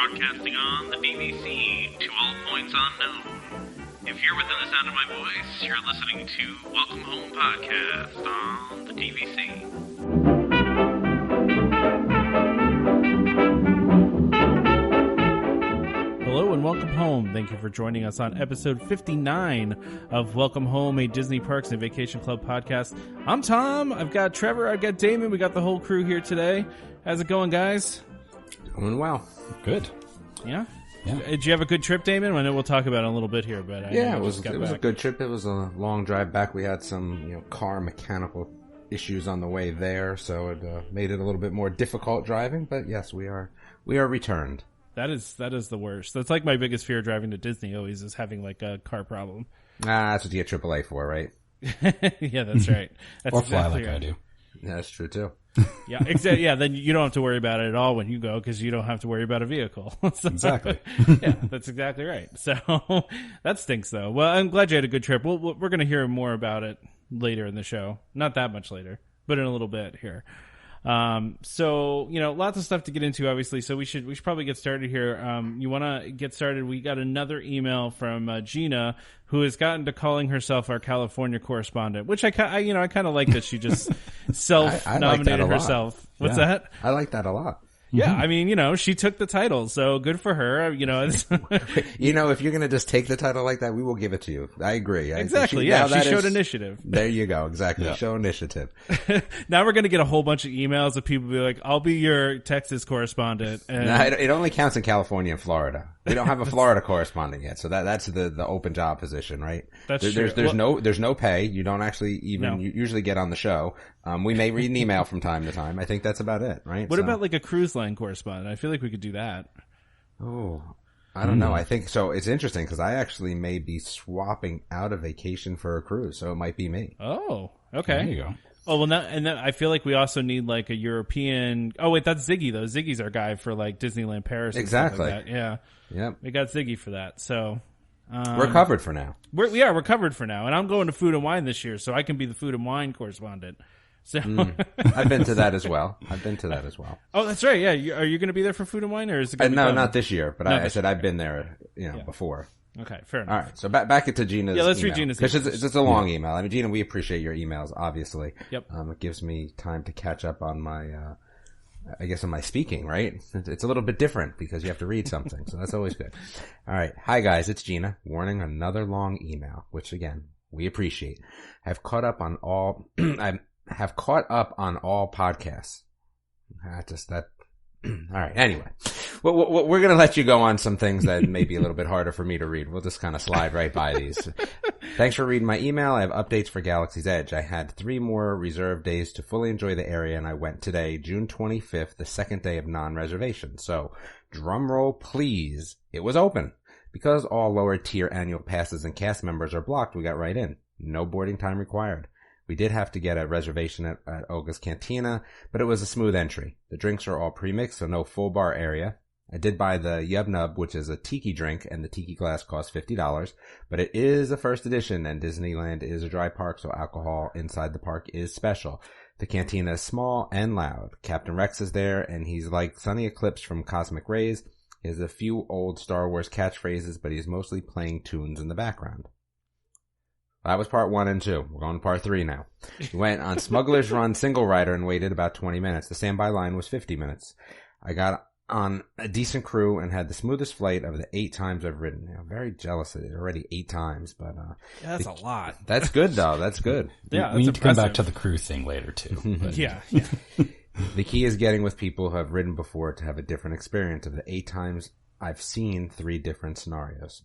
broadcasting on the DVC to all points unknown. If you're within the sound of my voice, you're listening to Welcome Home Podcast on the DVC. Hello and welcome home. Thank you for joining us on episode 59 of Welcome Home, a Disney Parks and Vacation Club podcast. I'm Tom. I've got Trevor. I've got Damon. We got the whole crew here today. How's it going, guys? Doing well. Good. Yeah? Did you have a good trip, Damon? I know we'll talk about it in a little bit here, but it was a good trip. It was a long drive back. We had some car mechanical issues on the way there, so it made it a little bit more difficult driving. But yes, we are returned. That is the worst. That's like my biggest fear driving to Disney always is having like a car problem. That's what you get AAA for, right? Yeah, that's right. That's or fly like I do. Yeah, that's true too. Yeah, exactly. Yeah, then you don't have to worry about it at all when you go because you don't have to worry about a vehicle. So, exactly. Yeah, that's exactly right. So that stinks, though. Well, I'm glad you had a good trip. We're going to hear more about it later in the show. Not that much later, but in a little bit here. So, lots of stuff to get into, obviously. So we should probably get started here. You want to get started? We got another email from Gina, who has gotten to calling herself our California correspondent, which I kind of like that she just self-nominated herself. What's that? I like that a lot. Yeah, I mean, she took the title, so good for her. If you're going to just take the title like that, we will give it to you. I agree. Exactly, she showed initiative. There you go, exactly. Yeah. Show initiative. Now we're going to get a whole bunch of emails of people be like, I'll be your Texas correspondent. And... No, it only counts in California and Florida. We don't have a Florida correspondent yet, so that's the open job position, right? That's true. There's no pay. You don't actually even usually get on the show. We may read an email from time to time. I think that's about it, right? What about like a cruise line correspondent? I feel like we could do that. Oh, I don't know. I think so. It's interesting because I actually may be swapping out a vacation for a cruise, so it might be me. Oh, okay. There you go. Oh, well, and then I feel like we also need like a European. Oh, wait, that's Ziggy though. Ziggy's our guy for like Disneyland Paris. And exactly. Stuff like that. Yeah. Yep. We got Ziggy for that. So we're covered for now. We're covered for now. And I'm going to Food and Wine this year, so I can be the Food and Wine correspondent. So I've been to that as well. Oh, that's right. Yeah. Are you going to be there for Food and Wine, or is it going to be not this year, but I said I've been there, before. Okay, fair enough. All right, so back into Gina's. Yeah, let's read Gina's because it's a long email. I mean, Gina, we appreciate your emails, obviously. Yep. It gives me time to catch up on my, on my speaking, right? It's a little bit different because you have to read something, so that's always good. All right, hi guys, it's Gina. Warning, another long email, which again we appreciate. I've caught up on all. I have caught up on all podcasts. All right. Anyway, we're going to let you go on some things that may be a little bit harder for me to read. We'll just kind of slide right by these. Thanks for reading my email. I have updates for Galaxy's Edge. I had 3 more reserved days to fully enjoy the area, and I went today, June 25th, the second day of non-reservation. So, drum roll, please. It was open. Because all lower tier annual passes and cast members are blocked, we got right in. No boarding time required. We did have to get a reservation at Olga's Cantina, but it was a smooth entry. The drinks are all pre-mixed, so no full bar area. I did buy the Yub Nub, which is a tiki drink, and the tiki glass costs $50, but it is a first edition, and Disneyland is a dry park, so alcohol inside the park is special. The cantina is small and loud. Captain Rex is there, and he's like Sunny Eclipse from Cosmic Rays. He has a few old Star Wars catchphrases, but he's mostly playing tunes in the background. That was part 1 and 2. We're going to part 3 now. We went on Smuggler's Run single rider and waited about 20 minutes. The standby line was 50 minutes. I got on a decent crew and had the smoothest flight of the 8 times I've ridden. I'm very jealous of it. Already 8 times, but that's a lot. That's good though. That's good. Yeah, we need to come back to the crew thing later too. Yeah. The key is getting with people who have ridden before to have a different experience. Of the 8 times I've seen 3 different scenarios.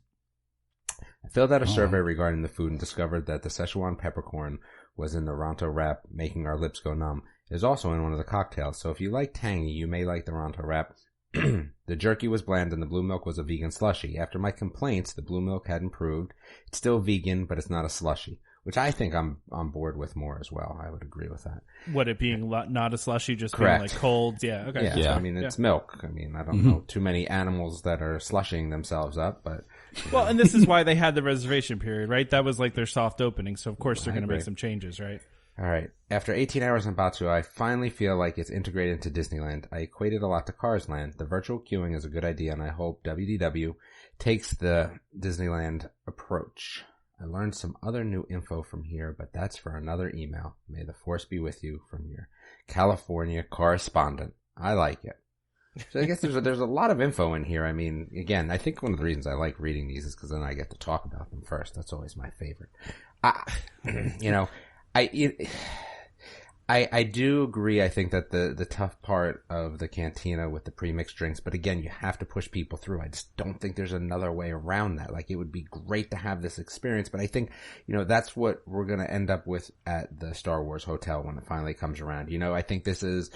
I filled out a survey regarding the food and discovered that the Szechuan peppercorn was in the Ronto wrap, making our lips go numb. It is also in one of the cocktails, so if you like tangy, you may like the Ronto wrap. The jerky was bland and the blue milk was a vegan slushy. After my complaints, the blue milk had improved. It's still vegan, but it's not a slushy, which I think I'm on board with more as well. I would agree with that. What, it being not a slushy, just Correct. Being like cold? Yeah, okay. Yeah, so, I mean, it's milk. I mean, I don't know too many animals that are slushing themselves up, but... Well, and this is why they had the reservation period, right? That was like their soft opening, so of course they're going to make some changes, right? All right. After 18 hours on Batu, I finally feel like it's integrated into Disneyland. I equated a lot to Cars Land. The virtual queuing is a good idea, and I hope WDW takes the Disneyland approach. I learned some other new info from here, but that's for another email. May the force be with you from your California correspondent. I like it. So I guess there's a lot of info in here. I mean, again, I think one of the reasons I like reading these is because then I get to talk about them first. That's always my favorite. I do agree. I think that the tough part of the cantina with the pre-mixed drinks, but again, you have to push people through. I just don't think there's another way around that. Like, it would be great to have this experience, but I think, that's what we're going to end up with at the Star Wars Hotel when it finally comes around. I think this is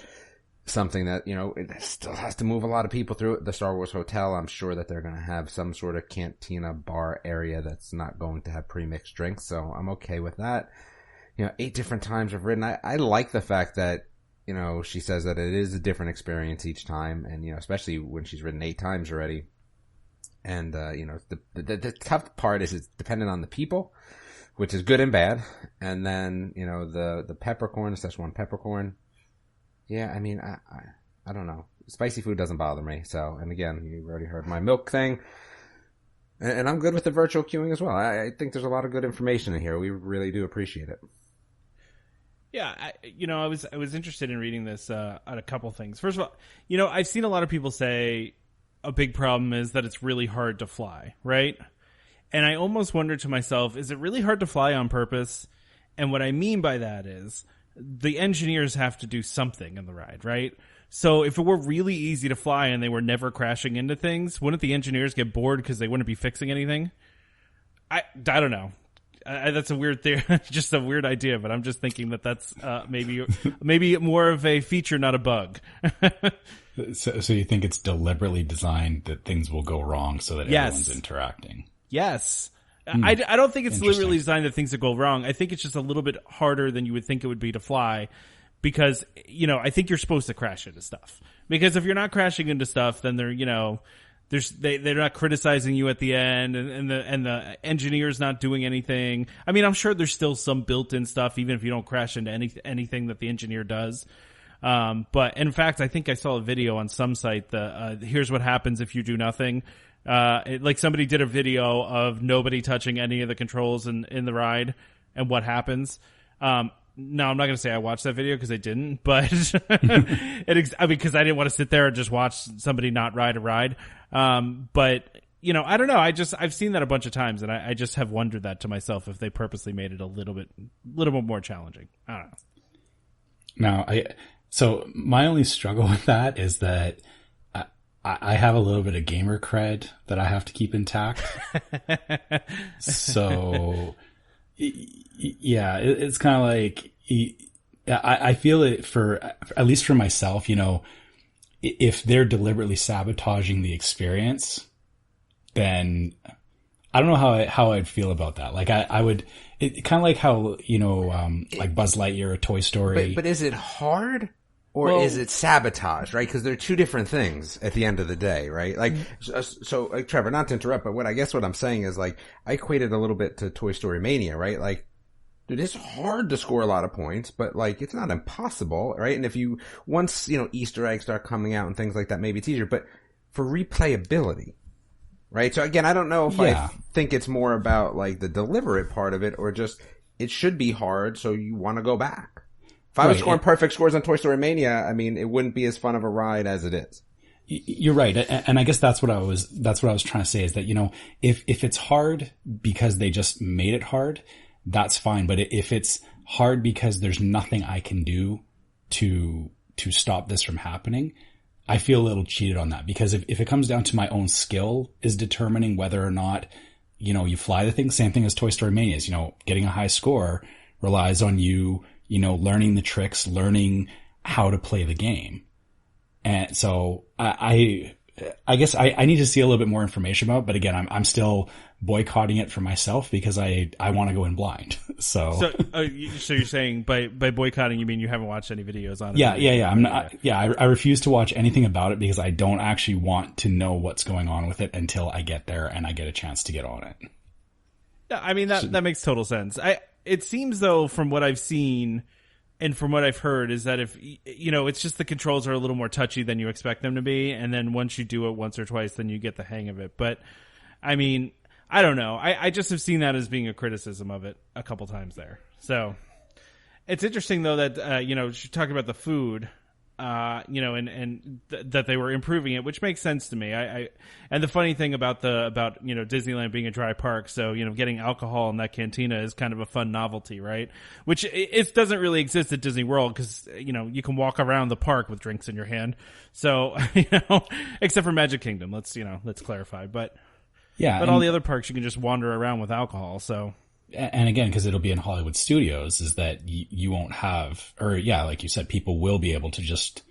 something that, it still has to move a lot of people through it. The Star Wars Hotel, I'm sure that they're going to have some sort of cantina bar area that's not going to have pre-mixed drinks, so I'm okay with that. 8 different times I've ridden. I like the fact that, she says that it is a different experience each time, and, especially when she's ridden 8 times already. And, the tough part is it's dependent on the people, which is good and bad. And then, the peppercorn, the Szechuan peppercorn. Yeah, I mean, I don't know. Spicy food doesn't bother me. So, and again, you've already heard my milk thing. And I'm good with the virtual queuing as well. I think there's a lot of good information in here. We really do appreciate it. Yeah, I was interested in reading this on a couple things. First of all, I've seen a lot of people say a big problem is that it's really hard to fly, right? And I almost wonder to myself, is it really hard to fly on purpose? And what I mean by that is the engineers have to do something in the ride, right? So if it were really easy to fly and they were never crashing into things, wouldn't the engineers get bored because they wouldn't be fixing anything? I don't know. That's a weird theory, just a weird idea, but I'm just thinking that's maybe more of a feature, not a bug. So you think it's deliberately designed that things will go wrong so that everyone's interacting? Yes. I don't think it's deliberately designed that things will go wrong. I think it's just a little bit harder than you would think it would be to fly because, I think you're supposed to crash into stuff. Because if you're not crashing into stuff, then they're not criticizing you at the end and the engineer's not doing anything. I mean, I'm sure there's still some built-in stuff, even if you don't crash into anything that the engineer does. But in fact, I think I saw a video on some site that, here's what happens if you do nothing. Like somebody did a video of nobody touching any of the controls in the ride and what happens. No, I'm not going to say I watched that video because I didn't, but because I didn't want to sit there and just watch somebody not ride a ride. But I don't know. I've seen that a bunch of times and I just have wondered that to myself if they purposely made it a little bit more challenging. I don't know. So my only struggle with that is that I have a little bit of gamer cred that I have to keep intact. So yeah, it's kind of like, I feel it at least for myself, if they're deliberately sabotaging the experience, then I don't know how I'd feel about that. Like I would, it kind of like how, like Buzz Lightyear or Toy Story. But is it hard? Or is it sabotage, right? Because they're two different things at the end of the day, right? Like, so Trevor, not to interrupt, but what I'm saying is, like, I equated a little bit to Toy Story Mania, right? Like, dude, it's hard to score a lot of points, but, like, it's not impossible, right? And if once, Easter eggs start coming out and things like that, maybe it's easier. But for replayability, right? So again, I don't know if I think it's more about, like, the deliberate part of it or just it should be hard so you want to go back. If I was scoring perfect scores on Toy Story Mania, I mean, it wouldn't be as fun of a ride as it is. You're right. And I guess that's what I was trying to say is that, if it's hard because they just made it hard, that's fine. But if it's hard because there's nothing I can do to stop this from happening, I feel a little cheated on that. Because if it comes down to my own skill is determining whether or not, you fly the thing, same thing as Toy Story Mania is, getting a high score relies on you, learning the tricks, learning how to play the game. And so I guess I need to see a little bit more information about it, but again, I'm still boycotting it for myself because I want to go in blind. So you're saying by boycotting, you mean you haven't watched any videos on it? Yeah. I refuse to watch anything about it because I don't actually want to know what's going on with it until I get there and I get a chance to get on it. Yeah, I mean, that makes total sense. it seems though from what I've seen and from what I've heard is that if, it's just the controls are a little more touchy than you expect them to be. And then once you do it once or twice, then you get the hang of it. But I mean, I don't know. I just have seen that as being a criticism of it a couple times there. So it's interesting though that, you're talking about the food, that they were improving it, which makes sense to me. And the funny thing about Disneyland being a dry park, so, getting alcohol in that cantina is kind of a fun novelty, right? Which it doesn't really exist at Disney World because, you can walk around the park with drinks in your hand. So, except for Magic Kingdom, let's clarify. But all the other parks you can just wander around with alcohol, so. And again, because it'll be in Hollywood Studios, is that you won't have, like you said, people will be able to just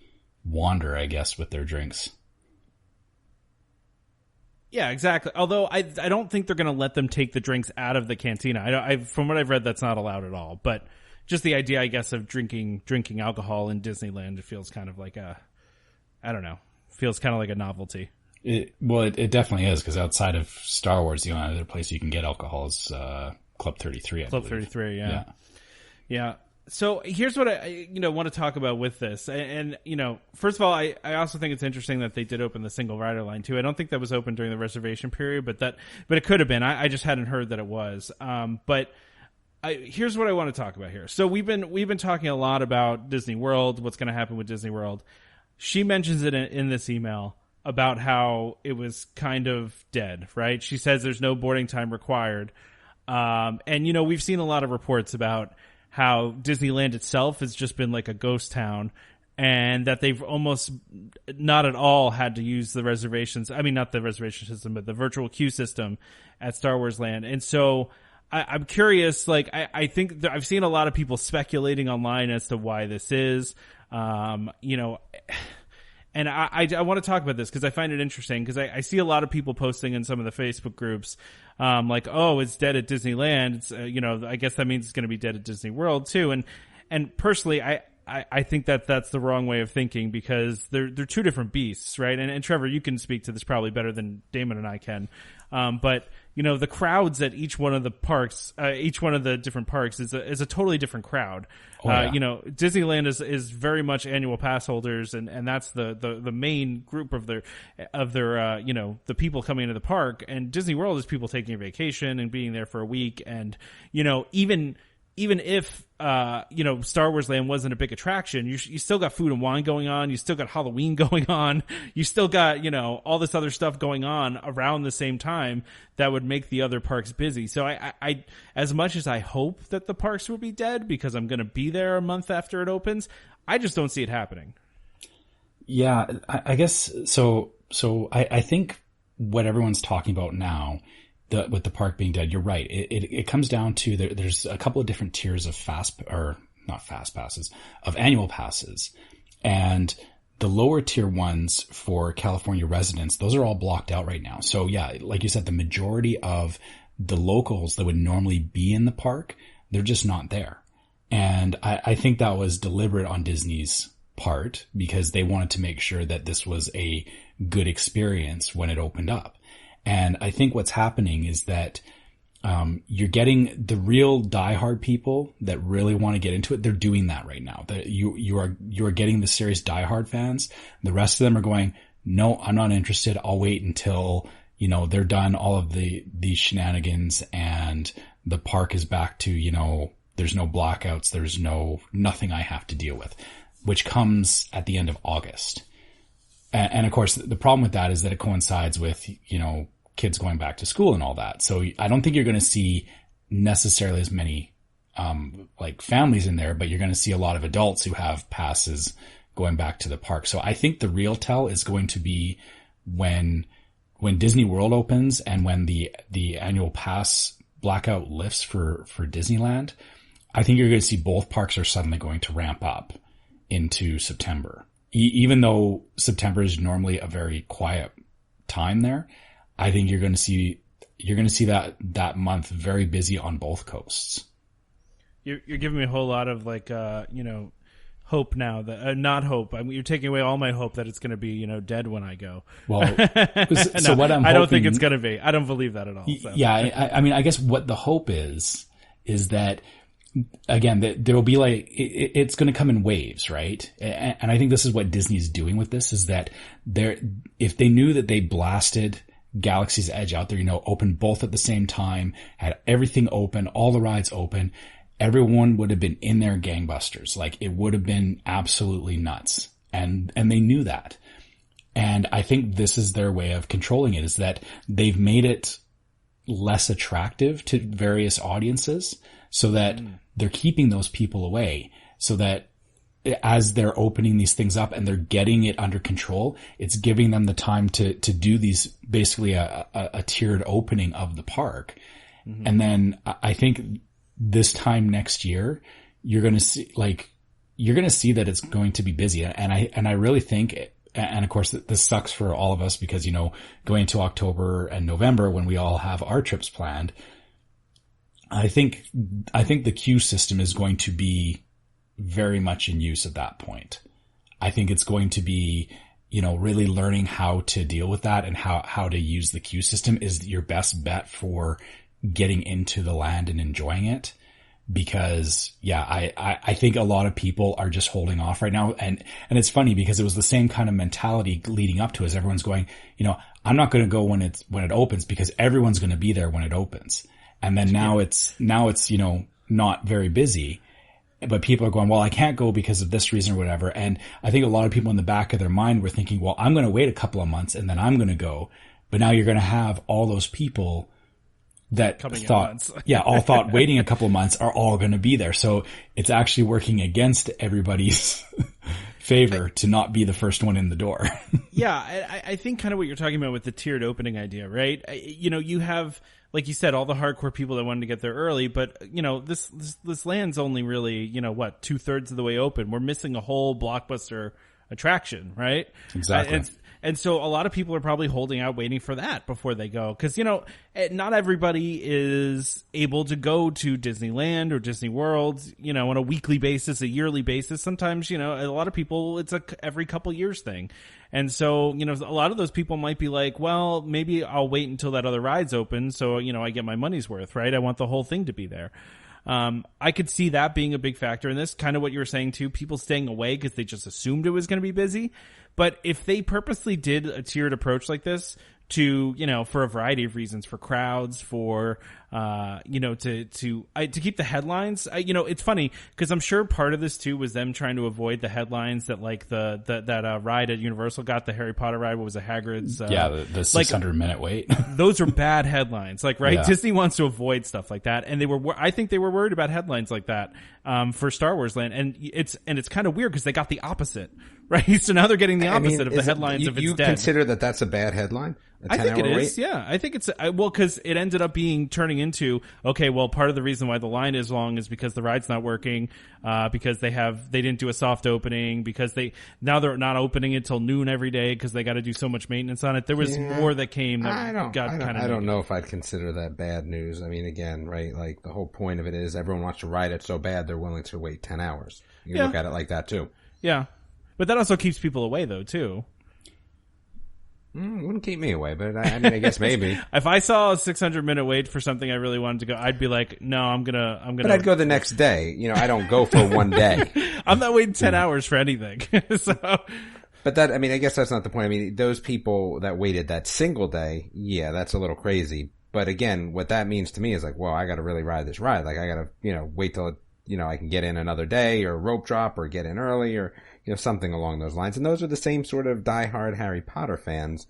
wander, I guess, with their drinks. Yeah, exactly. Although I don't think they're going to let them take the drinks out of the cantina. From what I've read, that's not allowed at all. But just the idea, I guess, of drinking alcohol in Disneyland, it feels kind of like feels kind of like a novelty. It definitely is, because outside of Star Wars, the only other place you can get alcohol is Club 33. Club 33, yeah. So here's what I want to talk about with this, and first of all, I also think it's interesting that they did open the single rider line too. I don't think that was open during the reservation period, but it could have been. I just hadn't heard that it was. But here's what I want to talk about here. So we've been talking a lot about Disney World, what's going to happen with Disney World. She mentions it in this email about how it was kind of dead, right? She says there's no boarding time required. And we've seen a lot of reports about how Disneyland itself has just been like a ghost town, and that they've almost not at all had to use the reservations. I mean, not the reservation system, but the virtual queue system at Star Wars Land. And so I'm curious, like, I think I've seen a lot of people speculating online as to why this is, and I want to talk about this because I find it interesting, because I see a lot of people posting in some of the Facebook groups, like, oh, it's dead at Disneyland. It's, I guess that means it's going to be dead at Disney World too. And personally, I think that's the wrong way of thinking, because they're two different beasts, right? And Trevor, you can speak to this probably better than Damon and I can. But the crowds at each one of the parks, each one of the different parks is a totally different crowd. Oh, yeah. Disneyland is very much annual pass holders, and that's the main group of their the people coming into the park. And Disney World is people taking a vacation and being there for a week. And even if Star Wars Land wasn't a big attraction, you still got food and wine going on. You still got Halloween going on. You still got, all this other stuff going on around the same time that would make the other parks busy. So I as much as I hope that the parks will be dead because I'm going to be there a month after it opens, I just don't see it happening. Yeah, I guess so. So I think what everyone's talking about now, with the park being dead, you're right. It comes down to there's a couple of different tiers of of annual passes. And the lower tier ones for California residents, those are all blocked out right now. So yeah, like you said, the majority of the locals that would normally be in the park, they're just not there. And I think that was deliberate on Disney's part, because they wanted to make sure that this was a good experience when it opened up. And I think what's happening is that you're getting the real diehard people that really want to get into it. They're doing that right now. That you are getting the serious diehard fans. The rest of them are going, no, I'm not interested. I'll wait until they're done all of these shenanigans and the park is back to there's no blackouts. There's nothing I have to deal with, which comes at the end of August. And of course, the problem with that is that it coincides with kids going back to school and all that. So I don't think you're going to see necessarily as many, families in there, but you're going to see a lot of adults who have passes going back to the park. So I think the real tell is going to be when Disney World opens and when the annual pass blackout lifts for Disneyland. I think you're going to see both parks are suddenly going to ramp up into September. Even though September is normally a very quiet time there, I think you're going to see that month very busy on both coasts. You're giving me a whole lot of hope now that not hope. I mean, you're taking away all my hope that it's going to be dead when I go. Well, so what I don't think it's going to be. I don't believe that at all. So. Yeah, I mean, I guess what the hope is that again, there will be like, it's going to come in waves, right? And I think this is what Disney is doing with this, is that if they knew that they blasted Galaxy's Edge out there, opened both at the same time, had everything open, all the rides open, everyone would have been in their gangbusters. Like, it would have been absolutely nuts. And they knew that. And I think this is their way of controlling it, is that they've made it less attractive to various audiences so that they're keeping those people away, so that as they're opening these things up and they're getting it under control, it's giving them the time to do these, basically a tiered opening of the park. Mm-hmm. And then I think this time next year, you're going to see that it's going to be busy. And I really think, and of course this sucks for all of us because, going into October and November when we all have our trips planned, I think the queue system is going to be very much in use at that point. I think it's going to be, really learning how to deal with that and how to use the queue system is your best bet for getting into the land and enjoying it. Because I think a lot of people are just holding off right now. And it's funny because it was the same kind of mentality leading up to it. Everyone's going, I'm not going to go when it opens because everyone's going to be there when it opens. And then now it's, not very busy, but people are going, well, I can't go because of this reason or whatever. And I think a lot of people in the back of their mind were thinking, well, I'm going to wait a couple of months and then I'm going to go. But now you're going to have all those people that all thought waiting a couple of months are all going to be there. So it's actually working against everybody's favor to not be the first one in the door. Yeah. I think kind of what you're talking about with the tiered opening idea, right? You have, like you said, all the hardcore people that wanted to get there early, but this land's only really, 2/3 of the way open. We're missing a whole blockbuster attraction, right? Exactly. And so a lot of people are probably holding out waiting for that before they go. Cause, not everybody is able to go to Disneyland or Disney World, on a weekly basis, a yearly basis. Sometimes, a lot of people, it's every couple years thing. And so, a lot of those people might be like, well, maybe I'll wait until that other ride's open. So, I get my money's worth, right? I want the whole thing to be there. I could see that being a big factor in this, kind of what you were saying too, people staying away because they just assumed it was going to be busy. But if they purposely did a tiered approach like this to, for a variety of reasons, for crowds, for, to keep the headlines, it's funny because I'm sure part of this too was them trying to avoid the headlines that like that ride at Universal got, the Harry Potter ride. What was it? Hagrid's? The 600-minute wait. Those are bad headlines. Like, right? Yeah. Disney wants to avoid stuff like that. And I think they were worried about headlines like that, for Star Wars Land. And it's kind of weird because they got the opposite, right? So now they're getting the opposite of the headlines of it's dead. You consider that's a bad headline? I think it is. Yeah. I think it's, cause it ended up turning into, okay, well, part of the reason why the line is long is because the ride's not working, because they didn't do a soft opening, because now they're not opening it till noon every day because they got to do so much maintenance on it. There was more that came that I don't know if I'd consider that bad news. I mean, again, right? Like the whole point of it is everyone wants to ride it so bad they're willing to wait 10 hours. You look at it like that too. Yeah. But that also keeps people away though, too. Wouldn't keep me away, but I mean, I guess maybe. If I saw a 600-minute wait for something I really wanted to go, I'd be like, no, I'm gonna. But I'd go the next day. I don't go for one day. I'm not waiting 10 hours for anything. So. But I guess that's not the point. I mean, those people that waited that single day, yeah, that's a little crazy. But again, what that means to me is like, well, I gotta really ride this ride. Like, I gotta, wait till, I can get in another day or rope drop or get in early or, something along those lines. And those are the same sort of diehard Harry Potter fans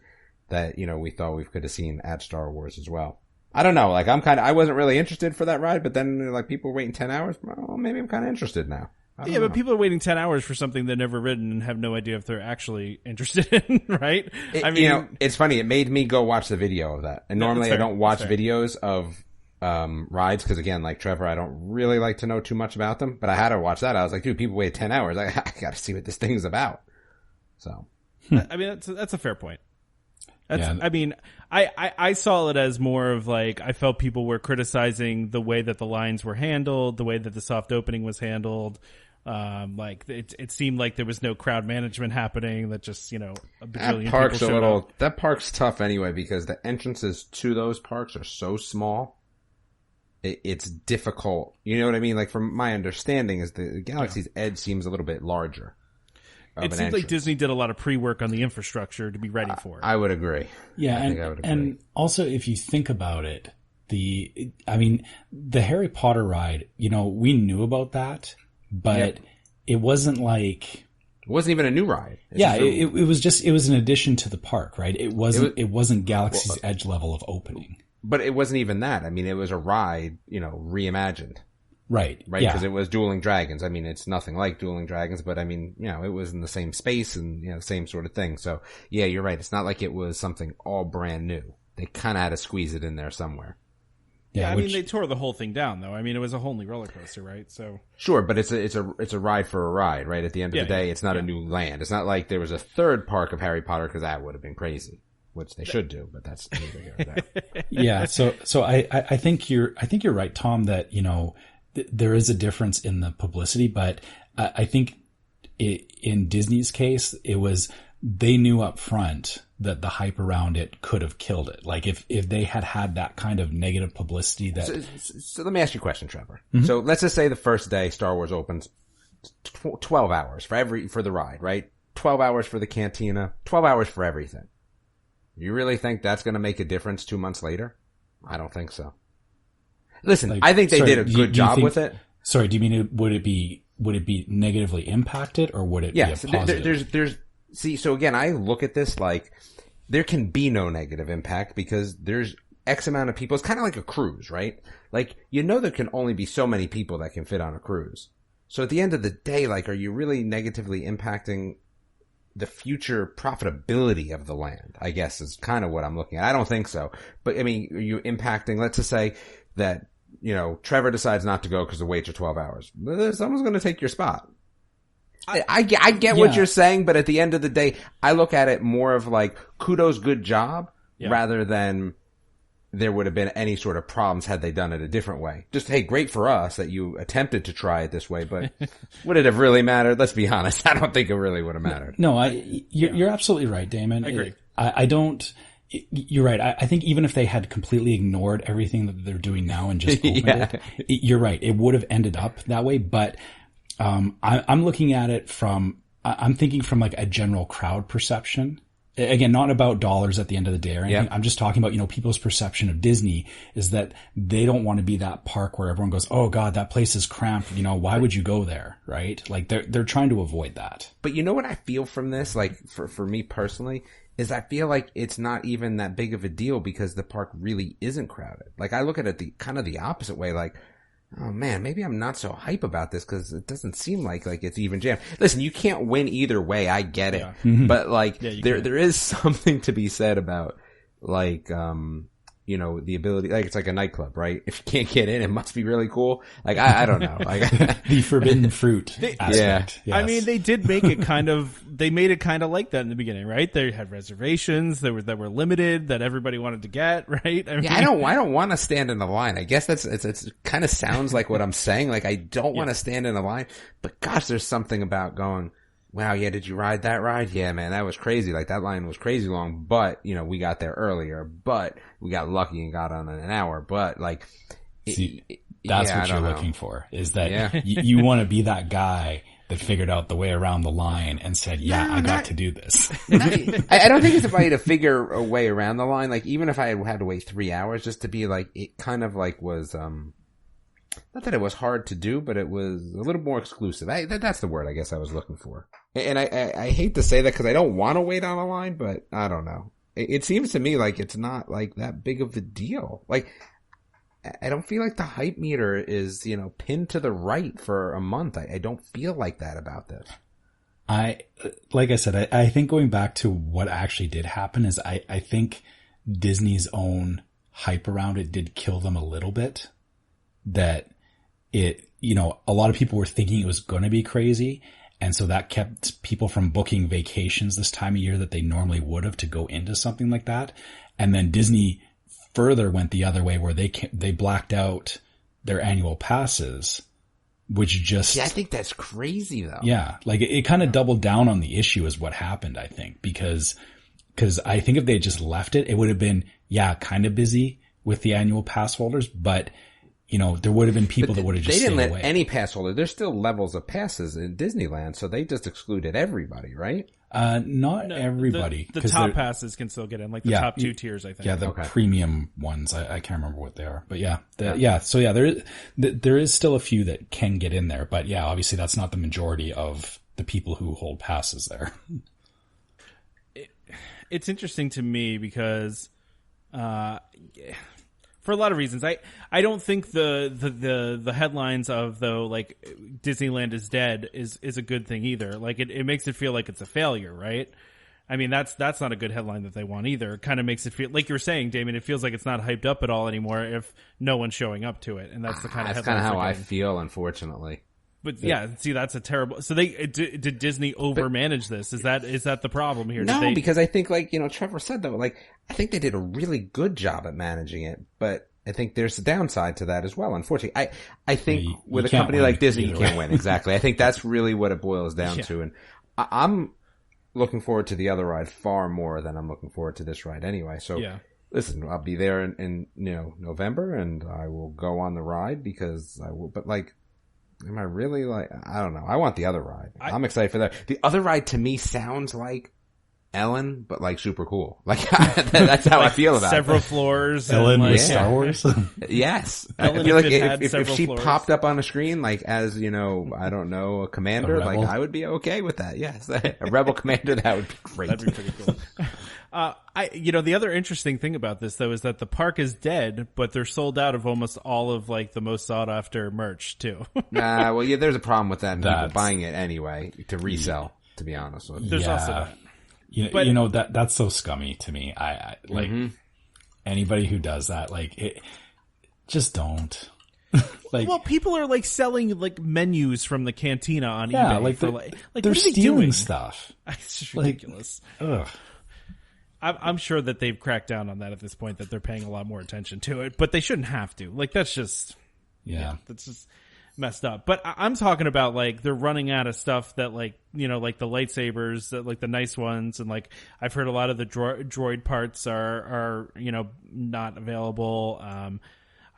that, we thought we could have seen at Star Wars as well. I don't know. Like, I wasn't really interested for that ride, but then like people waiting 10 hours. Well, maybe I'm kind of interested now. Yeah, but people are waiting 10 hours for something they've never ridden and have no idea if they're actually interested in, right? It's funny. It made me go watch the video of that. And normally I don't watch videos of rides because again, like Trevor, I don't really like to know too much about them, but I had to watch that. I was like, dude, people wait 10 hours. I got to see what this thing's about. So, I mean, that's a fair point. I mean, I saw it as more of like, I felt people were criticizing the way that the lines were handled, the way that the soft opening was handled. Like it seemed like there was no crowd management happening, that just, a bajillion people showed up. That park's tough anyway because the entrances to those parks are so small. it's difficult. You know what I mean? Like from my understanding is the Galaxy's Edge seems a little bit larger. It seems like Disney did a lot of pre-work on the infrastructure to be ready for it. I would agree. Yeah, and also if you think about it, the Harry Potter ride, we knew about that, but it wasn't like... It wasn't even a new ride. It was an addition to the park, right? It wasn't Galaxy's Edge level of opening. But it wasn't even that. I mean, it was a ride, reimagined. Right. Right. Because it was Dueling Dragons. I mean, it's nothing like Dueling Dragons, but I mean, it was in the same space and, same sort of thing. So yeah, you're right. It's not like it was something all brand new. They kind of had to squeeze it in there somewhere. Yeah. I mean, they tore the whole thing down though. I mean, it was a whole new roller coaster, right? So sure, but it's a ride for a ride, right? At the end of the day, it's not a new land. It's not like there was a third park of Harry Potter because that would have been crazy. Which they should do, but that's neither here nor there. Yeah. So I think you're right, Tom, that, there is a difference in the publicity, but I think in Disney's case, they knew up front that the hype around it could have killed it. Like if they had that kind of negative publicity that. So let me ask you a question, Trevor. Mm-hmm. So let's just say the first day Star Wars opens 12 hours for the ride, right? 12 hours for the cantina, 12 hours for everything. You really think that's going to make a difference 2 months later? I don't think so. Listen, I think they did a good job with it. Sorry, do you mean would it be negatively impacted or would it be a positive? So again, I look at this like there can be no negative impact because there's X amount of people. It's kind of like a cruise, right? Like, there can only be so many people that can fit on a cruise. So at the end of the day, like, are you really negatively impacting the future profitability of the land, I guess, is kind of what I'm looking at. I don't think so. But I mean, are you impacting, let's just say that, Trevor decides not to go because the waits are 12 hours. Someone's going to take your spot. I get what you're saying, but at the end of the day, I look at it more of like kudos, good job, rather than there would have been any sort of problems had they done it a different way. Just, hey, great for us that you attempted to try it this way, but would it have really mattered? Let's be honest. I don't think it really would have mattered. No, you're absolutely right, Damon. I agree. I don't, you're right. I think even if they had completely ignored everything that they're doing now and just opened it, you're right. It would have ended up that way, but, I'm looking at it I'm thinking from like a general crowd perception. Again, not about dollars at the end of the day or anything. Yep. I'm just talking about, people's perception of Disney is that they don't want to be that park where everyone goes, oh God, that place is cramped. Why would you go there? Right? Like they're trying to avoid that. But you know what I feel from this? Like for me personally is I feel like it's not even that big of a deal because the park really isn't crowded. Like I look at it the opposite way. Like, oh man, maybe I'm not so hype about this because it doesn't seem like it's even jammed. Listen, you can't win either way. I get it. Mm-hmm. But there is something to be said about the ability, like it's like a nightclub, right? If you can't get in, it must be really cool. Like, I don't know. Like, the forbidden fruit aspect. Yes. I mean, they did make it they made it kind of like that in the beginning, right? They had reservations that were limited that everybody wanted to get, right? I mean, I don't want to stand in the line. I guess it's kind of sounds like what I'm saying. Like, I don't want to stand in a line, but gosh, there's something about going, wow, yeah, did you ride that ride? Yeah, man, that was crazy. Like, that line was crazy long, but, we got there earlier, but we got lucky and got on in an hour, but, like... That's what you're looking for, is that you want to be that guy that figured out the way around the line and said, I got to do this. I don't think it's about you to figure a way around the line. Like, even if I had to wait 3 hours just to be like, it kind of like was, not that it was hard to do, but it was a little more exclusive. That's the word I guess I was looking for. And I hate to say that because I don't want to wait on a line, but I don't know. It seems to me like it's not like that big of a deal. Like, I don't feel like the hype meter is, pinned to the right for a month. I don't feel like that about this. Like I said, I think going back to what actually did happen is I think Disney's own hype around it did kill them a little bit. That it, a lot of people were thinking it was going to be crazy. And so that kept people from booking vacations this time of year that they normally would have to go into something like that. And then Disney further went the other way where they blacked out their annual passes, which just... Yeah, I think that's crazy though. Yeah. Like it kind of doubled down on the issue is what happened, I think, because I think if they just left it, it would have been, kind of busy with the annual pass holders, but there would have been people that would have just They didn't stayed let away. any pass holder. There's still levels of passes in Disneyland, so they just excluded everybody, right? Not everybody. The top passes can still get in, like the top 2 tiers, I think. Yeah, the premium ones. I can't remember what they are, but So there is still a few that can get in there, but yeah, obviously that's not the majority of the people who hold passes there. It's interesting to me because, for a lot of reasons, I don't think the headlines of like Disneyland is dead is a good thing either. Like it makes it feel like it's a failure, right? I mean, that's not a good headline that they want either. It kind of makes it feel like you're saying, Damon. It feels like it's not hyped up at all anymore if no one's showing up to it, and that's the kind of that's headline. kind of how I feel, unfortunately. But yeah, see, that's a terrible. So did Disney overmanage this? Is that the problem here? No, because I think Trevor said though, I think they did a really good job at managing it, but I think there's a downside to that as well. Unfortunately, I think with a company like Disney, you can't win. Exactly. I think that's really what it boils down to, and I'm looking forward to the other ride far more than I'm looking forward to this ride anyway. So listen, I'll be there in November, and I will go on the ride because I will. But am I really I don't know. I want the other ride. I'm excited for that. The other ride to me sounds like Ellen, but super cool. That's how I feel about several it. floors. Ellen with Star Wars? Yes. Ellen I feel like if she floors. popped up on a screen, as, I don't know, a commander, I would be okay with that. Yes. A rebel commander, that would be great. That'd be pretty cool. The other interesting thing about this though is that the park is dead, but they're sold out of almost all of the most sought after merch too. There's a problem with that and people buying it anyway to resell, to be honest with you. There's also that. That's so scummy to me. I anybody who does that, just don't. Well, people are selling menus from the cantina on eBay. They're stealing stuff. It's just ridiculous. Ugh. I'm sure that they've cracked down on that at this point, that they're paying a lot more attention to it, but they shouldn't have to. That's just, that's just messed up. But I'm talking about they're running out of stuff that the lightsabers, that the nice ones, and I've heard a lot of the droid parts are not available.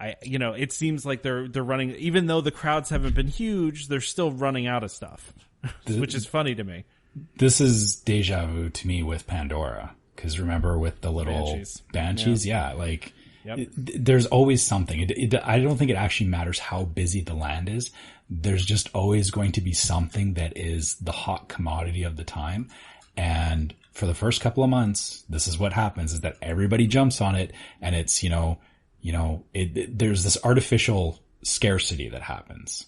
It seems like they're running, even though the crowds haven't been huge, they're still running out of stuff, which is funny to me. This is deja vu to me with Pandora. Because remember with the little banshees, there's always something. I don't think it actually matters how busy the land is. There's just always going to be something that is the hot commodity of the time. And for the first couple of months, this is what happens, is that everybody jumps on it, and it's, there's this artificial scarcity that happens.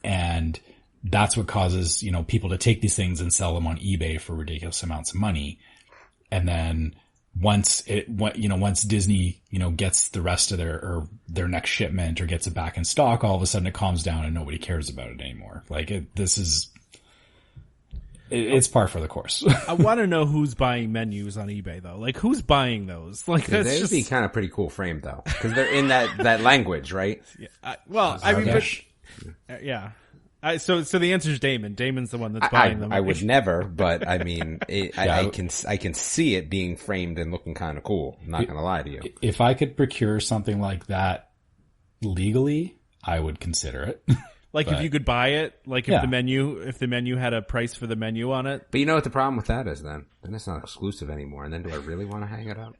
And that's what causes, people to take these things and sell them on eBay for ridiculous amounts of money. And then once Disney, gets the rest of their next shipment or gets it back in stock, all of a sudden it calms down and nobody cares about it anymore. It's par for the course. I want to know who's buying menus on eBay though. Who's buying those? They'd be kind of pretty cool framed though, because they're in that language, right? Yeah. Yeah. So the answer is Damon. Damon's the one that's buying them. I would never, but I mean, I can see it being framed and looking kind of cool. I'm not going to lie to you. If I could procure something like that legally, I would consider it. If you could buy it, if the menu had a price for the menu on it. But you know what the problem with that is then? Then it's not exclusive anymore. And then do I really want to hang it up?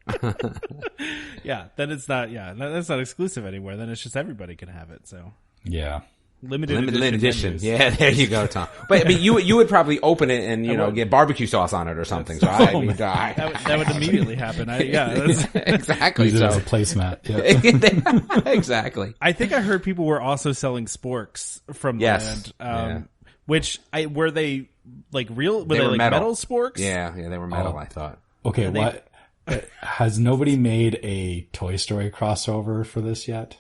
Then it's not, that's not exclusive anymore. Then it's just everybody can have it. So. Yeah. Limited edition. Yeah, there you go, Tom. But I mean, you would probably open it and get barbecue sauce on it or something. So that would immediately happen. Exactly. Use it as a placemat. Yeah. Exactly. I think I heard people were also selling sporks from the land. Which were they real? Were they metal sporks? Yeah, they were metal. I thought. Okay, what? Has nobody made a Toy Story crossover for this yet?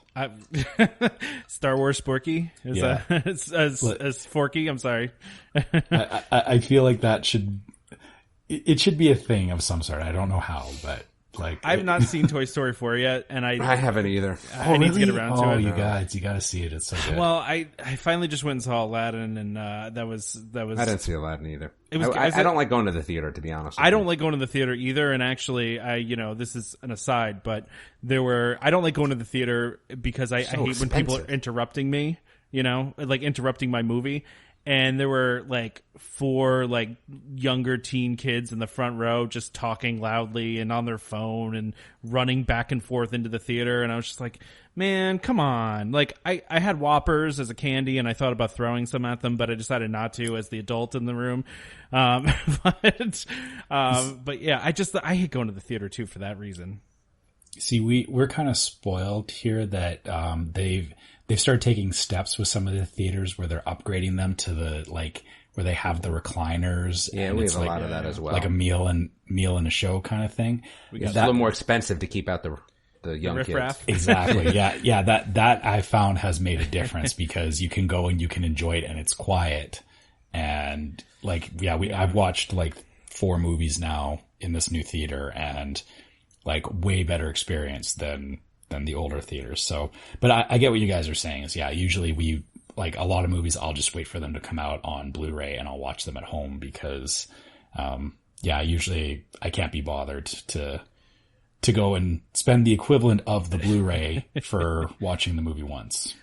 Star Wars Sporky? As Forky? I'm sorry. I feel like that should be a thing of some sort. I don't know how, but Like I've not seen Toy Story 4 yet, and I haven't either. I need to get around to it. You guys, you got to see it. It's so good. Well, I finally just went and saw Aladdin, and that was. I didn't see Aladdin either. I don't like going to the theater, to be honest. I don't like going to the theater either, and actually, this is an aside, but I don't like going to the theater because I hate when people are interrupting me, like interrupting my movie. And there were like 4 like younger teen kids in the front row just talking loudly and on their phone and running back and forth into the theater. And I was just like, man, come on. Like I had Whoppers as a candy and I thought about throwing some at them, but I decided not to as the adult in the room. But yeah, I hate going to the theater too for that reason. See, we're kind of spoiled here that they've started taking steps with some of the theaters where they're upgrading them to where they have the recliners. Yeah, and we it's have a lot of that as well. Like a meal and a show kind of thing. It's a little more expensive to keep out the young kids. Exactly. Yeah. That I found has made a difference because you can go and you can enjoy it and it's quiet. And I've watched like 4 movies now in this new theater and like way better experience than the older theaters. So, but I get what you guys are saying is, usually we like a lot of movies. I'll just wait for them to come out on Blu-ray and I'll watch them at home because, usually I can't be bothered to go and spend the equivalent of the Blu-ray for watching the movie once.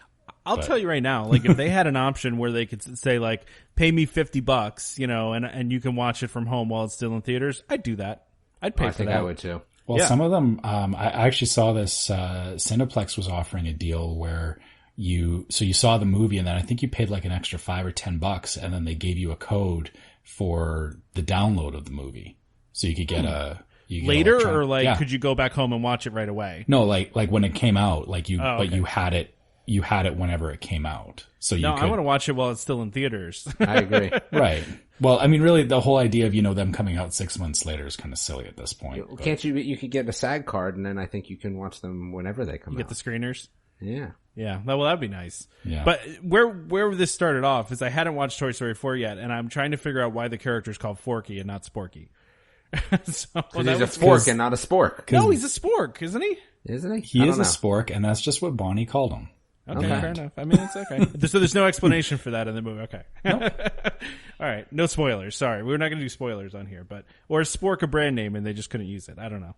I'll tell you right now, like if they had an option where they could say like, pay me $50, and you can watch it from home while it's still in theaters, I'd do that. I'd pay for that. I think I would too. Well, some of them, I actually saw this, Cineplex was offering a deal where you saw the movie and then I think you paid like an extra $5 or $10 and then they gave you a code for the download of the movie. So you could get later or like, could you go back home and watch it right away? No, like when it came out, but you had it whenever it came out. So I want to watch it while it's still in theaters. I agree. Right. Well, I mean, really, the whole idea of, them coming out 6 months later is kind of silly at this point. Can't you could get a SAG card and then I think you can watch them whenever they come out. You get the screeners? Yeah. Yeah. Well, that'd be nice. Yeah. But where this started off is I hadn't watched Toy Story 4 yet, and I'm trying to figure out why the character's called Forky and not Sporky. He's a fork and not a spork. No, he's a spork, isn't he? Isn't he? He is a spork, and that's just what Bonnie called him. Okay, fair enough. I mean, it's okay. So there's no explanation for that in the movie. Okay. Nope. All right. No spoilers. Sorry. We're not going to do spoilers on here, or is Spork a brand name and they just couldn't use it? I don't know.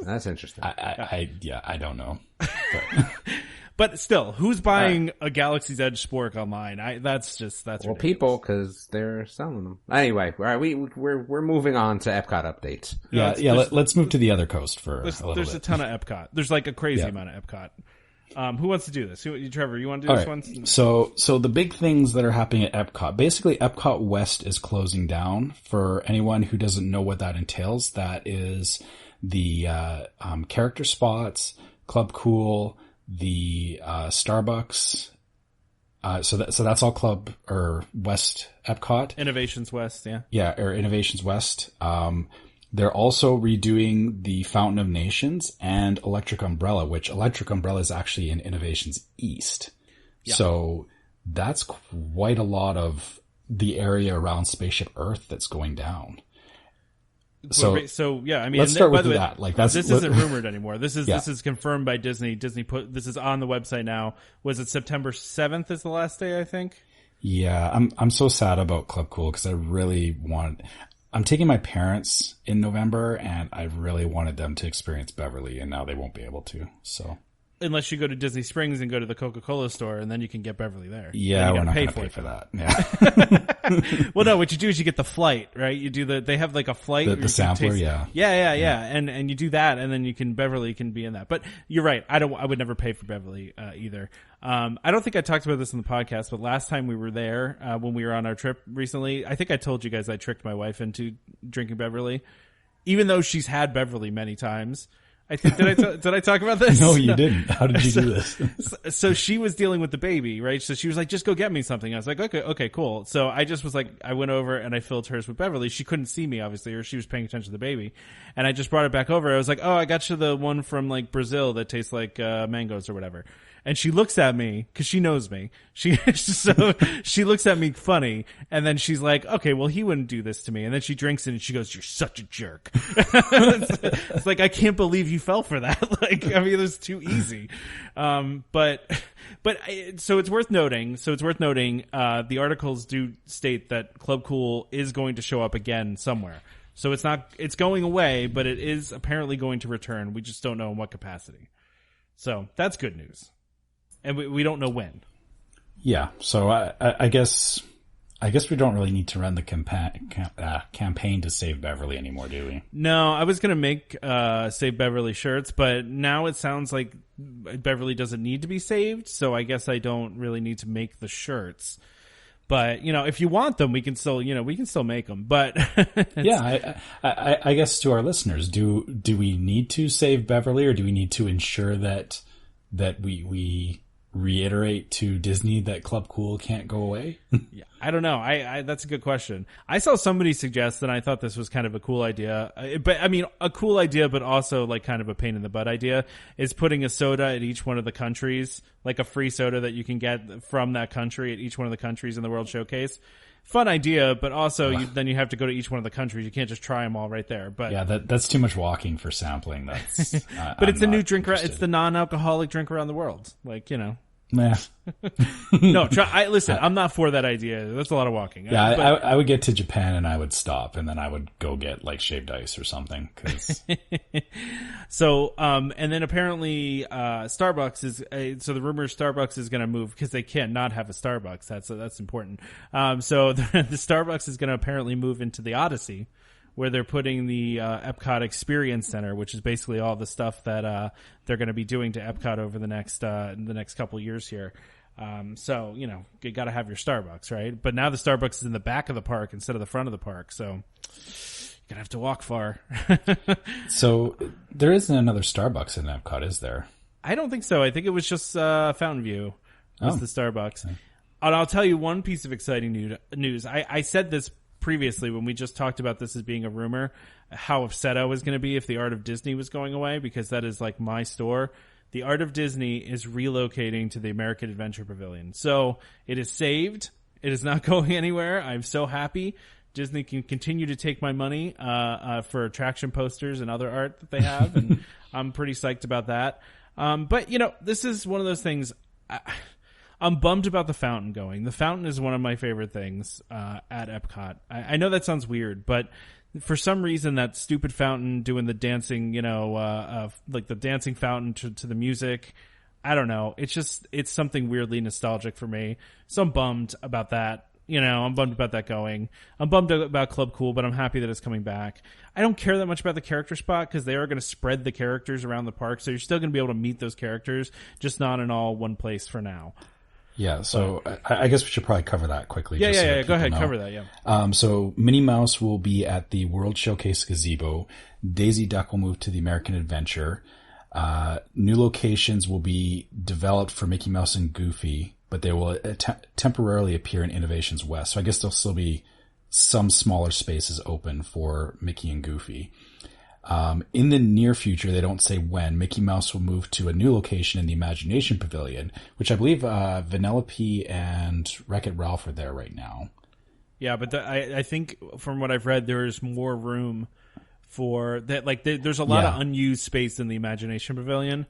That's interesting. I don't know. But still, who's buying a Galaxy's Edge Spork online? That's ridiculous. People, because they're selling them. Anyway, all right, we're moving on to Epcot updates. Let's move to the other coast for a little bit. There's a ton of Epcot. There's like a crazy amount of Epcot. Who wants to do this? Trevor, you want to do this one? So the big things that are happening at Epcot, basically Epcot West is closing down. For anyone who doesn't know what that entails, that is the character spots, Club Cool, the Starbucks. So that's all Club or West Epcot. Innovations West, yeah. Yeah, or Innovations West. They're also redoing the Fountain of Nations and Electric Umbrella, which Electric Umbrella is actually in Innovations East. Yeah. So that's quite a lot of the area around Spaceship Earth that's going down. So yeah, I mean, let's start with that. This isn't rumored anymore. This is confirmed by Disney. Disney this is on the website now. Was it September 7th is the last day, I think? Yeah, I'm so sad about Club Cool because I really I'm taking my parents in November and I really wanted them to experience Beverly and now they won't be able to. So unless you go to Disney Springs and go to the Coca-Cola store and then you can get Beverly there. Yeah, we're not going to pay for that. Yeah. Well, no, what you do is you get the flight, right? You do they have like a flight. The sampler, yeah. Yeah. And you do that and then Beverly can be in that. But you're right. I would never pay for Beverly, either. I don't think I talked about this in the podcast, but last time we were there, when we were on our trip recently, I think I told you guys I tricked my wife into drinking Beverly, even though she's had Beverly many times. I think did I talk about this? No, you didn't. How did you do this? So she was dealing with the baby, right? So she was like, "Just go get me something." I was like, "Okay, cool." So I just was like, I went over and I filled hers with Beverly. She couldn't see me, obviously, or she was paying attention to the baby. And I just brought it back over. I was like, "Oh, I got you the one from like Brazil that tastes like mangoes or whatever." and she looks at me because she knows me. She looks at me funny, and then she's like, "Okay, well, he wouldn't do this to me." And then she drinks it, and she goes, "You're such a jerk." It's like, I can't believe you fell for that. Like, I mean, it was too easy. But so it's worth noting. The articles do state that Club Cool is going to show up again somewhere. So it's going away, but it is apparently going to return. We just don't know in what capacity. So that's good news. And we don't know when. Yeah. So I guess we don't really need to run the campaign to save Beverly anymore, do we? No, I was going to make Save Beverly shirts, but now it sounds like Beverly doesn't need to be saved. So I guess I don't really need to make the shirts. But, you know, if you want them, we can still make them. But yeah, I guess to our listeners, do we need to save Beverly, or do we need to ensure that we reiterate to Disney that Club Cool can't go away? Yeah, I don't know. I that's a good question. I saw somebody suggest, and I thought this was kind of a cool idea. But I mean, a cool idea, but also like kind of a pain in the butt idea, is putting a soda at each one of the countries, like a free soda that you can get from that country at each one of the countries in the World Showcase. Fun idea, but also then you have to go to each one of the countries. You can't just try them all right there. But yeah, that's too much walking for sampling. That's but it's a new drink. It's the non-alcoholic drink around the world. Like, you know. Nah. No, listen, I'm not for that idea. That's a lot of walking. Yeah, I would get to Japan and I would stop, and then I would go get like shaved ice or something. So, and then apparently, Starbucks is, so the rumor is Starbucks is going to move because they can't not have a Starbucks. That's important. So the Starbucks is going to apparently move into the Odyssey, where they're putting the Epcot Experience Center, which is basically all the stuff that they're going to be doing to Epcot over the next couple years here. So, you know, you got to have your Starbucks, right? But now the Starbucks is in the back of the park instead of the front of the park, so you're going to have to walk far. So there isn't another Starbucks in Epcot, is there? I don't think so. I think it was just Fountain View was the Starbucks. Okay. And I'll tell you one piece of exciting news. I said this previously when we just talked about this as being a rumor, how upset I was going to be if the Art of Disney was going away, because that is like my store. The Art of Disney is relocating to the American Adventure Pavilion. So it is saved. It is not going anywhere. I'm so happy. Disney can continue to take my money for attraction posters and other art that they have, and I'm pretty psyched about that. But, you know, this is one of those things. I'm bummed about the fountain going. The fountain is one of my favorite things at Epcot. I know that sounds weird, but for some reason that stupid fountain doing the dancing, you know, like the dancing fountain to the music, I don't know. It's something weirdly nostalgic for me. So I'm bummed about that. You know, I'm bummed about that going. I'm bummed about Club Cool, but I'm happy that it's coming back. I don't care that much about the character spot because they are going to spread the characters around the park. So you're still going to be able to meet those characters, just not in all one place for now. Yeah, so I guess we should probably cover that quickly. Yeah. Go ahead, cover that. Yeah. So Minnie Mouse will be at the World Showcase gazebo. Daisy Duck will move to the American Adventure. New locations will be developed for Mickey Mouse and Goofy, but they will temporarily appear in Innovations West. So I guess there'll still be some smaller spaces open for Mickey and Goofy. In the near future, they don't say when, Mickey Mouse will move to a new location in the Imagination Pavilion, which I believe Vanellope and Wreck-It Ralph are there right now. Yeah, but I think from what I've read, there is more room for that. Like, there's a lot of unused space in the Imagination Pavilion.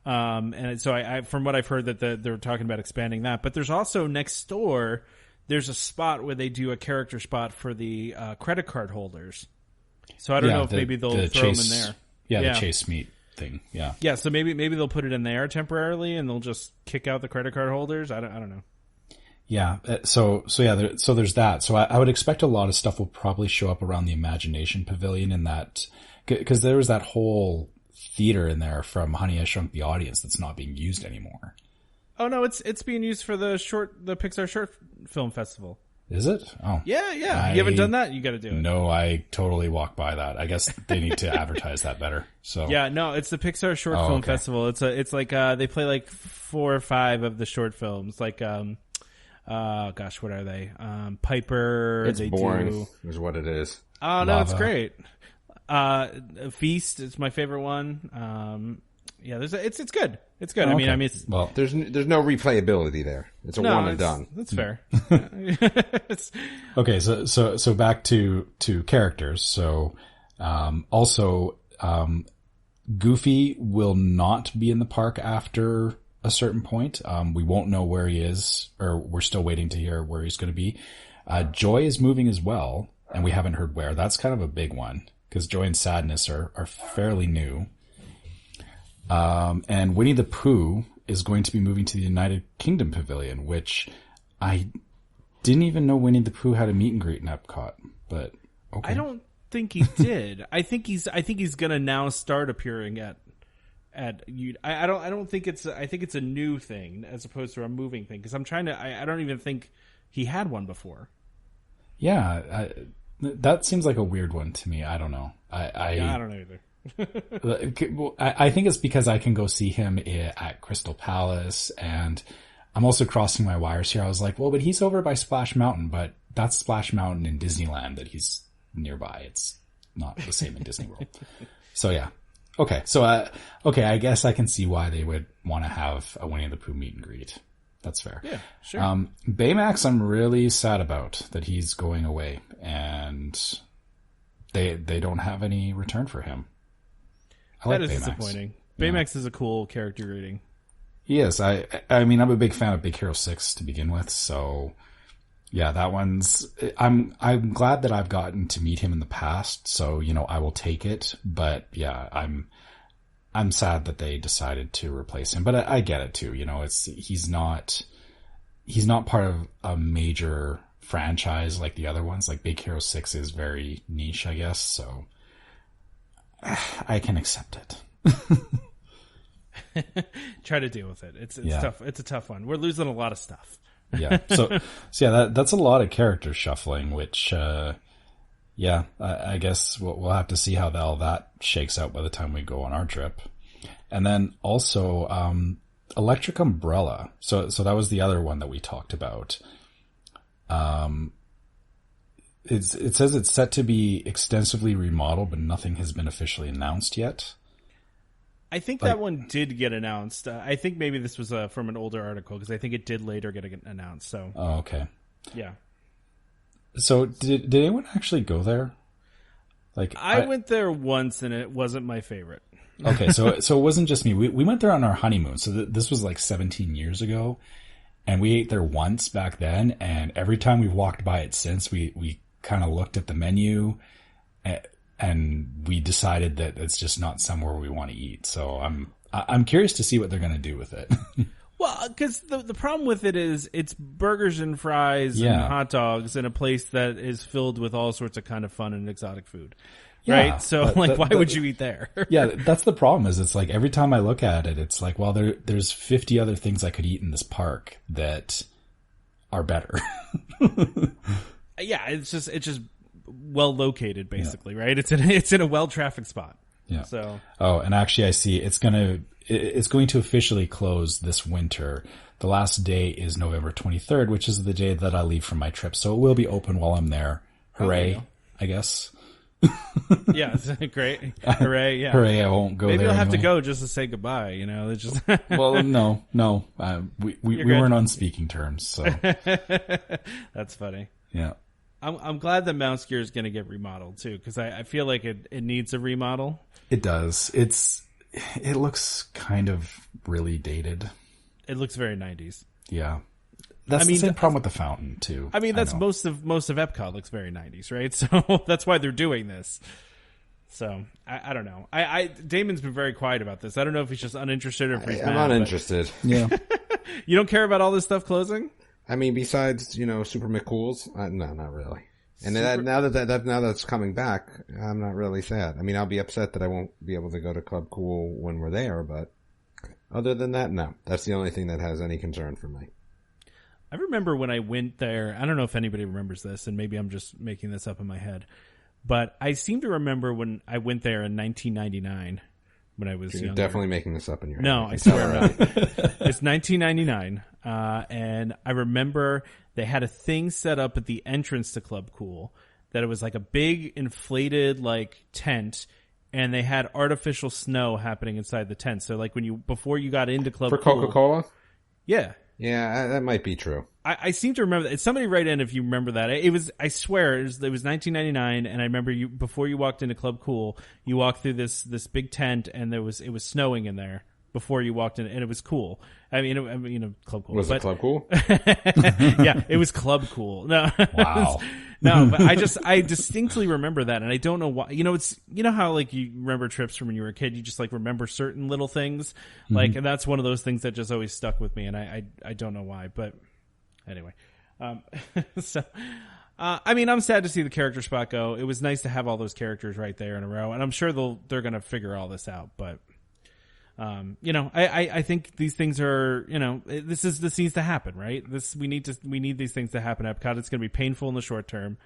And so I from what I've heard that they're talking about expanding that. But there's also next door, there's a spot where they do a character spot for the credit card holders. So I don't know if maybe they'll throw them in there. Yeah, the Chase Meet thing. Yeah. Yeah, so maybe they'll put it in there temporarily and they'll just kick out the credit card holders. I don't know. Yeah. So there's that. So I would expect a lot of stuff will probably show up around the Imagination Pavilion in that, because there was that whole theater in there from Honey, I Shrunk the Audience that's not being used anymore. Oh no, it's being used for the Pixar Short Film Festival. Is it? Oh. Yeah. You haven't done that? You got to do it. No, I totally walk by that. I guess they need to advertise that better. So. Yeah, no, it's the Pixar Short Film Festival. It's like they play like 4 or 5 of the short films. Like what are they? Piper. It's boring. Is what it is. Oh no, it's great. Feast is my favorite one. Yeah, it's good. It's good. Oh, I mean, okay. Well, There's no replayability there. It's a one and done. That's fair. okay, so back to characters. So, also, Goofy will not be in the park after a certain point. We won't know where he is, or we're still waiting to hear where he's going to be. Joy is moving as well, and we haven't heard where. That's kind of a big one, because Joy and Sadness are fairly new. And Winnie the Pooh is going to be moving to the United Kingdom Pavilion, which I didn't even know Winnie the Pooh had a meet and greet in Epcot, but okay. I don't think he did. I think he's gonna now start appearing at. I don't think it's. I think it's a new thing as opposed to a moving thing. Because I'm trying to. I don't even think he had one before. Yeah, that seems like a weird one to me. I don't know. I don't know either. I think it's because I can go see him at Crystal Palace, and I'm also crossing my wires here. I was like, well, but he's over by Splash Mountain, but that's Splash Mountain in Disneyland that he's nearby. It's not the same in Disney World. So yeah. Okay. So, I guess I can see why they would want to have a Winnie the Pooh meet and greet. That's fair. Yeah, sure. Baymax, I'm really sad about that he's going away, and they don't have any return for him. That is disappointing. Baymax is a cool character greeting. Yes, I mean, I'm a big fan of Big Hero 6 to begin with, so yeah, that one's, I'm glad that I've gotten to meet him in the past, so, I will take it, but yeah, I'm sad that they decided to replace him, but I get it too, he's not part of a major franchise like the other ones, like Big Hero 6 is very niche, I guess, so I can accept it. Try to deal with it. It's tough. It's a tough one. We're losing a lot of stuff. Yeah. So yeah, that's a lot of character shuffling, which, I guess we'll have to see how all that shakes out by the time we go on our trip. And then also, Electric Umbrella. So that was the other one that we talked about. It says it's set to be extensively remodeled, but nothing has been officially announced yet. I think that one did get announced. I think maybe this was from an older article, because I think it did later get announced. So. Oh, okay. Yeah. So did anyone actually go there? Like I went there once, and it wasn't my favorite. Okay, so it wasn't just me. We went there on our honeymoon. So this was like 17 years ago, and we ate there once back then. And every time we've walked by it since, we kind of looked at the menu, and we decided that it's just not somewhere we want to eat. So I'm curious to see what they're going to do with it. Well, because the problem with it is it's burgers and fries and hot dogs in a place that is filled with all sorts of kind of fun and exotic food. Yeah, right? So why would you eat there? Yeah, that's the problem is it's like every time I look at it, it's like, well, there's 50 other things I could eat in this park that are better. Yeah, it's just well located, basically, right? It's in a well trafficked spot. Yeah. So. Oh, and actually, I see it's going to officially close this winter. The last day is November 23rd, which is the day that I leave from my trip. So it will be open while I'm there. Hooray! I guess. Yeah, great. Hooray! Yeah. Hooray! I won't go. Maybe there I'll have anyway. to go just to say goodbye. It's just. Well, no. We weren't on speaking terms, so. That's funny. Yeah. I'm glad that Mouse Gear is going to get remodeled too, because I feel like it needs a remodel. It does. It looks kind of really dated. It looks very 90s. Yeah. That's the same problem with the fountain too. I mean, that's most of Epcot looks very 90s, right? So that's why they're doing this. So I don't know. Damon's been very quiet about this. I don't know if he's just uninterested or if he's mad. I'm uninterested. Yeah. You don't care about all this stuff closing? I mean, besides, Super McCool's, no, not really. And now that's coming back, I'm not really sad. I mean, I'll be upset that I won't be able to go to Club Cool when we're there, but other than that, no. That's the only thing that has any concern for me. I remember when I went there, I don't know if anybody remembers this, and maybe I'm just making this up in my head, but I seem to remember when I went there in 1999 when I was You're younger. definitely making this up in your head. No, I swear not. It's 1999, and I remember they had a thing set up at the entrance to Club Cool that it was like a big inflated like tent, and they had artificial snow happening inside the tent. So like before you got into Club For Cool, Coca-Cola? yeah. Yeah, that might be true. I seem to remember that. Somebody write in if you remember that. It was, I swear, it was 1999, and I remember before you walked into Club Cool, you walked through this big tent, and it was snowing in there before you walked in, and it was cool. I mean, Club Cool. Was it Club Cool? Yeah, it was Club Cool. No, Wow. no, but I distinctly remember that, and I don't know why. It's how like you remember trips from when you were a kid, you just like remember certain little things, like, and that's one of those things that just always stuck with me, and I don't know why, but anyway, so. I mean, I'm sad to see the character spot go. It was nice to have all those characters right there in a row, and I'm sure they're going to figure all this out, but. I think these things are, this needs to happen, right? We need these things to happen at Epcot. It's going to be painful in the short term,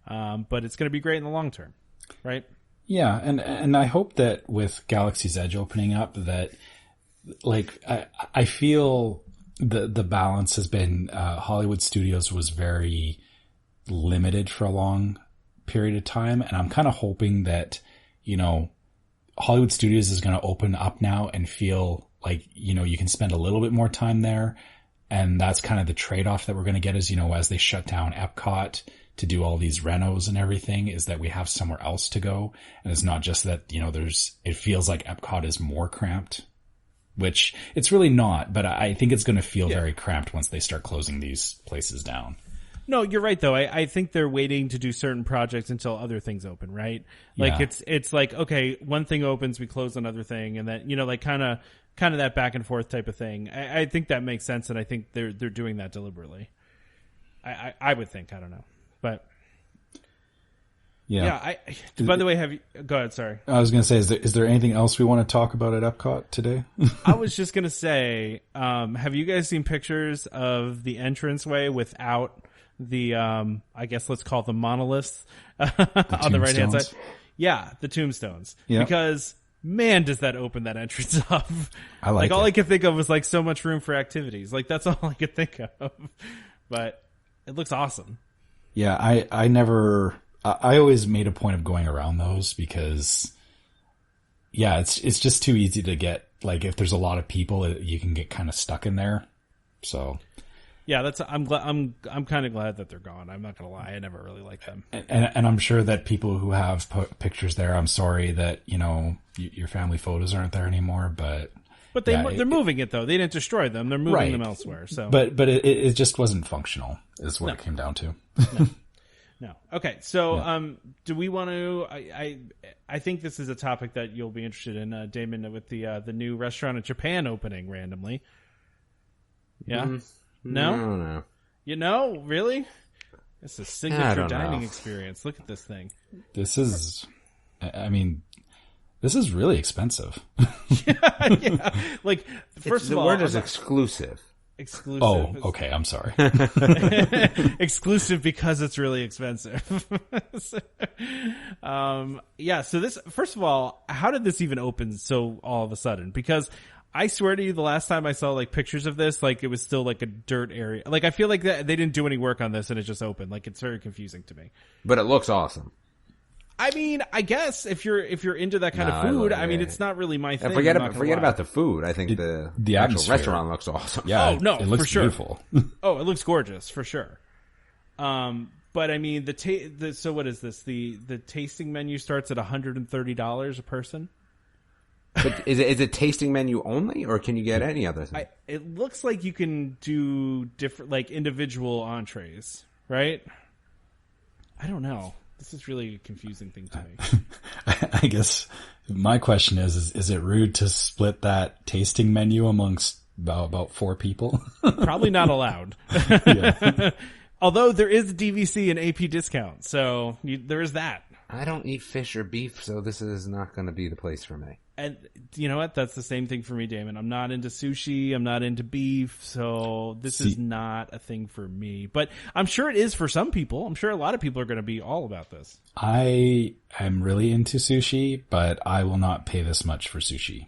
but it's going to be great in the long term, right? Yeah. And I hope that with Galaxy's Edge opening up that, like, I feel the balance has been, Hollywood Studios was very limited for a long period of time. And I'm kind of hoping that, Hollywood Studios is going to open up now and feel like, you can spend a little bit more time there. And that's kind of the trade-off that we're going to get is, as they shut down Epcot to do all these renos and everything, is that we have somewhere else to go. And it's not just that, it feels like Epcot is more cramped, which it's really not, but I think it's going to feel very cramped once they start closing these places down. No, you're right though. I think they're waiting to do certain projects until other things open, right? Like it's like, okay, one thing opens, we close another thing, and then like kind of that back and forth type of thing. I think that makes sense, and I think they're doing that deliberately. I would think, I don't know, but yeah. By the way, go ahead. Sorry, I was going to say, is there anything else we want to talk about at Epcot today? I was just going to say, have you guys seen pictures of the entranceway without the I guess let's call it the monoliths on the right hand side? Yeah, the tombstones. Yeah. Because man, does that open that entrance up. I like all I could think of was like so much room for activities. Like that's all I could think of. But it looks awesome. Yeah, I always made a point of going around those because it's just too easy to get, like, if there's a lot of people, you can get kind of stuck in there. So yeah, I'm kind of glad that they're gone. I'm not gonna lie, I never really liked them. And I'm sure that people who have pictures there, I'm sorry that your family photos aren't there anymore. But they're moving it though. They didn't destroy them. They're moving them elsewhere. So, but it just wasn't functional. Is what it came down to. No. Okay. So, do we want to? I think this is a topic that you'll be interested in, Damon, with the new restaurant in Japan opening randomly. Yeah. No. Really? It's a signature dining experience. Look at this thing. This is really expensive. yeah. Like, first of all, the word is exclusive. Exclusive. Oh, okay. I'm sorry. Exclusive because it's really expensive. So this, first of all, how did this even open so all of a sudden? Because I swear to you, the last time I saw like pictures of this, like it was still like a dirt area. Like I feel like they didn't do any work on this and it just opened. Like it's very confusing to me. But it looks awesome. I mean, I guess if you're into that kind of food, it's not really my thing. Forget about the food. I think the actual restaurant looks awesome. Yeah, it looks for sure. Beautiful. Oh, it looks gorgeous for sure. But I mean, so what is this? The tasting menu starts at $130 a person. But is it tasting menu only, or can you get any other thing? It looks like you can do different, like individual entrees, right? I don't know. This is really a confusing thing to me. I guess my question is it rude to split that tasting menu amongst about 4 people? Probably not allowed. Although there is a DVC and AP discount, so there is that. I don't eat fish or beef, so this is not going to be the place for me. And you know what? That's the same thing for me, Damon. I'm not into sushi. I'm not into beef. So this is not a thing for me. But I'm sure it is for some people. I'm sure a lot of people are going to be all about this. I am really into sushi, but I will not pay this much for sushi.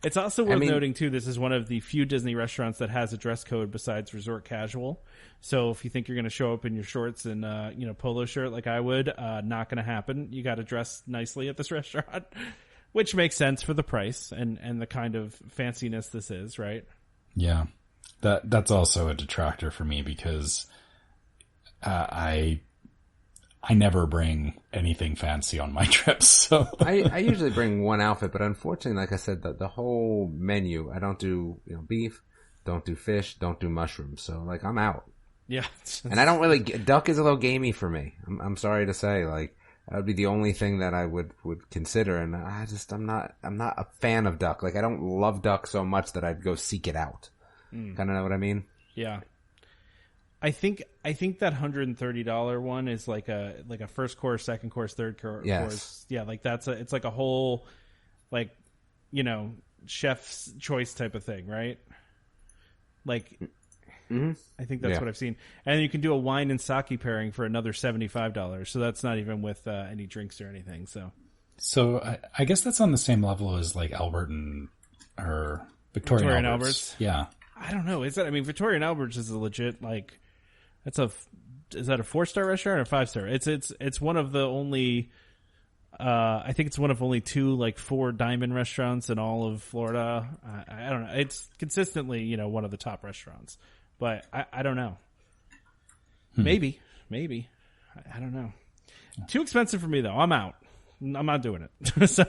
It's also worth noting, too, this is one of the few Disney restaurants that has a dress code besides resort casual. So if you think you're going to show up in your shorts and, polo shirt like I would, not going to happen. You got to dress nicely at this restaurant, which makes sense for the price and the kind of fanciness this is, right? Yeah. That's also a detractor for me because I never bring anything fancy on my trips. So I usually bring one outfit, but unfortunately, like I said, the whole menu, I don't do beef, don't do fish, don't do mushrooms. So like I'm out. Yeah. And I don't really, duck is a little gamey for me. I'm sorry to say, like that would be the only thing that I would consider. And I'm not a fan of duck. Like I don't love duck so much that I'd go seek it out. Kind of know what I mean? Yeah. I think that $130 one is like a first course, second course, third course. Yeah, like it's like a whole, like, chef's choice type of thing, right? Like, I think that's what I've seen. And you can do a wine and sake pairing for another $75. So that's not even with any drinks or anything. So I guess that's on the same level as like Albert or Victoria and Albert's. Yeah. I don't know. Is that? I mean, Victoria and Albert's is a legit like. Is that a 4-star restaurant or 5-star? It's one of the only. I think it's one of only 2 like 4 diamond restaurants in all of Florida. I don't know. It's consistently one of the top restaurants, but I don't know. Maybe I don't know. Too expensive for me though. I'm out. I'm not doing it. So.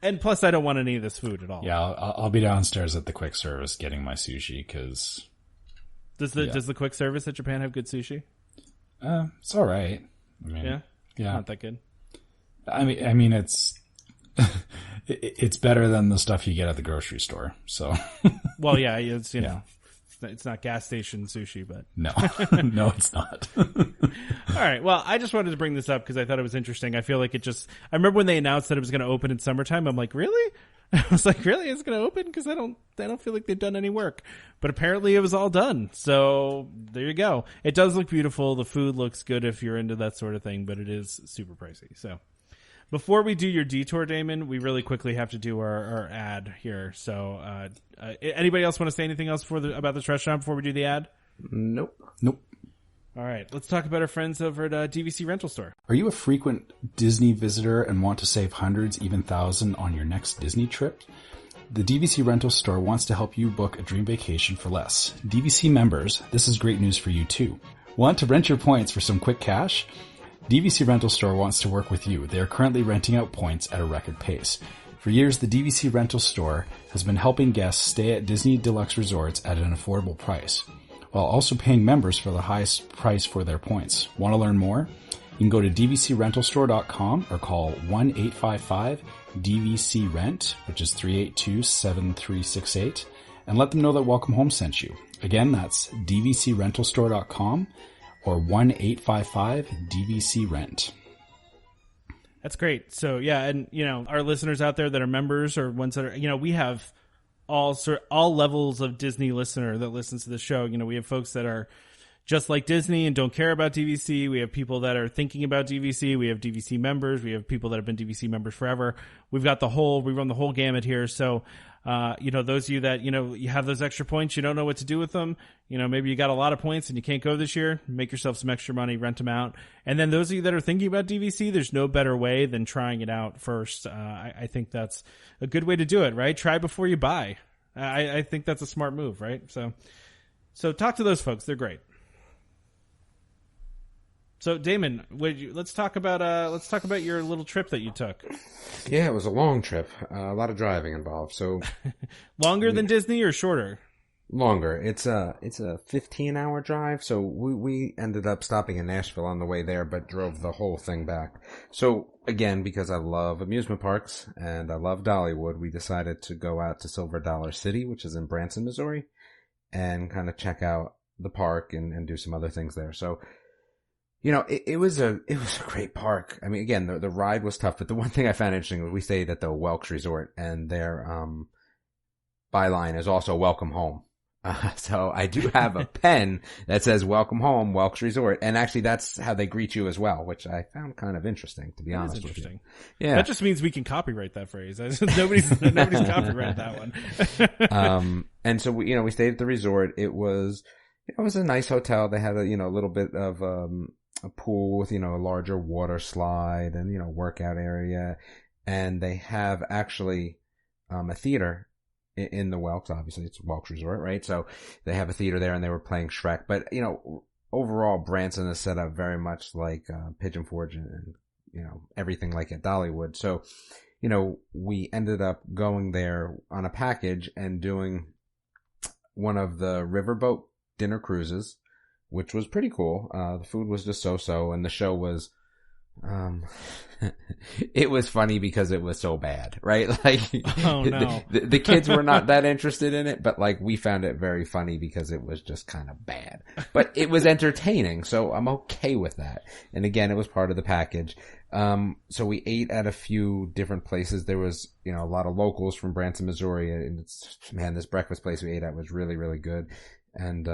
And plus, I don't want any of this food at all. Yeah, I'll be downstairs at the quick service getting my sushi because. Does the quick service at Japan have good sushi? It's all right. I mean, yeah, not that good. I mean, it's it's better than the stuff you get at the grocery store. So. Well, yeah, it's it's not gas station sushi, but no, no, it's not. All right. Well, I just wanted to bring this up because I thought it was interesting. I feel like I remember when they announced that it was going to open in summertime. I'm like, really? I was like, really? It's going to open? Because I don't feel like they've done any work. But apparently it was all done. So there you go. It does look beautiful. The food looks good if you're into that sort of thing, but it is super pricey. So before we do your detour, Damon, we really quickly have to do our ad here. So anybody else want to say anything else about this restaurant before we do the ad? Nope. All right, let's talk about our friends over at DVC Rental Store. Are you a frequent Disney visitor and want to save hundreds, even thousands on your next Disney trip? The DVC Rental Store wants to help you book a dream vacation for less. DVC members, this is great news for you too. Want to rent your points for some quick cash? DVC Rental Store wants to work with you. They are currently renting out points at a record pace. For years, the DVC Rental Store has been helping guests stay at Disney Deluxe resorts at an affordable price, while also paying members for the highest price for their points. Want to learn more? You can go to dvcrentalstore.com or call 1-855-DVC-RENT, which is 382-7368, and let them know that Welcome Home sent you. Again, that's dvcrentalstore.com or 1-855-DVC-RENT. That's great. So, yeah, and, our listeners out there that are members or ones that are, we have all levels of Disney listener that listens to the show. We have folks that are just like Disney and don't care about DVC. We have people that are thinking about DVC. We have DVC members. We have people that have been DVC members forever. We run the whole gamut here. So, those of you that, you have those extra points, you don't know what to do with them. Maybe you got a lot of points and you can't go this year. Make yourself some extra money, rent them out. And then those of you that are thinking about DVC, there's no better way than trying it out first. I think that's a good way to do it, right? Try before you buy. I think that's a smart move, right? So talk to those folks. They're great. So Damon, let's talk about your little trip that you took. Yeah, it was a long trip. A lot of driving involved. So longer than Disney or shorter? Longer. It's a 15-hour drive. So we ended up stopping in Nashville on the way there, but drove the whole thing back. So again, because I love amusement parks and I love Dollywood, we decided to go out to Silver Dollar City, which is in Branson, Missouri, and kind of check out the park and do some other things there. So, it was a great park. I mean, again, the ride was tough, but the one thing I found interesting was we stayed at the Welks Resort, and their byline is also Welcome Home. So I do have a pen that says "Welcome Home, Welks Resort," and actually that's how they greet you as well, which I found kind of interesting, to be honest with you. Yeah, that just means we can copyright that phrase. nobody's copyrighted that one. And so we stayed at the resort. It was a nice hotel. They had a little bit of a pool with a larger water slide and workout area, and they have actually a theater in the Welks. Obviously it's Welks Resort, right? So they have a theater there, and they were playing Shrek. But overall Branson is set up very much like Pigeon Forge and everything like at Dollywood. So we ended up going there on a package and doing one of the riverboat dinner cruises, which was pretty cool. The food was just so, and the show was it was funny because it was so bad, right? Like, oh no, the kids were not that interested in it, but like we found it very funny because it was just kind of bad, but it was entertaining. So I'm okay with that. And again, it was part of the package. So we ate at a few different places. There was, a lot of locals from Branson, Missouri, and this breakfast place we ate at was really, really good. And,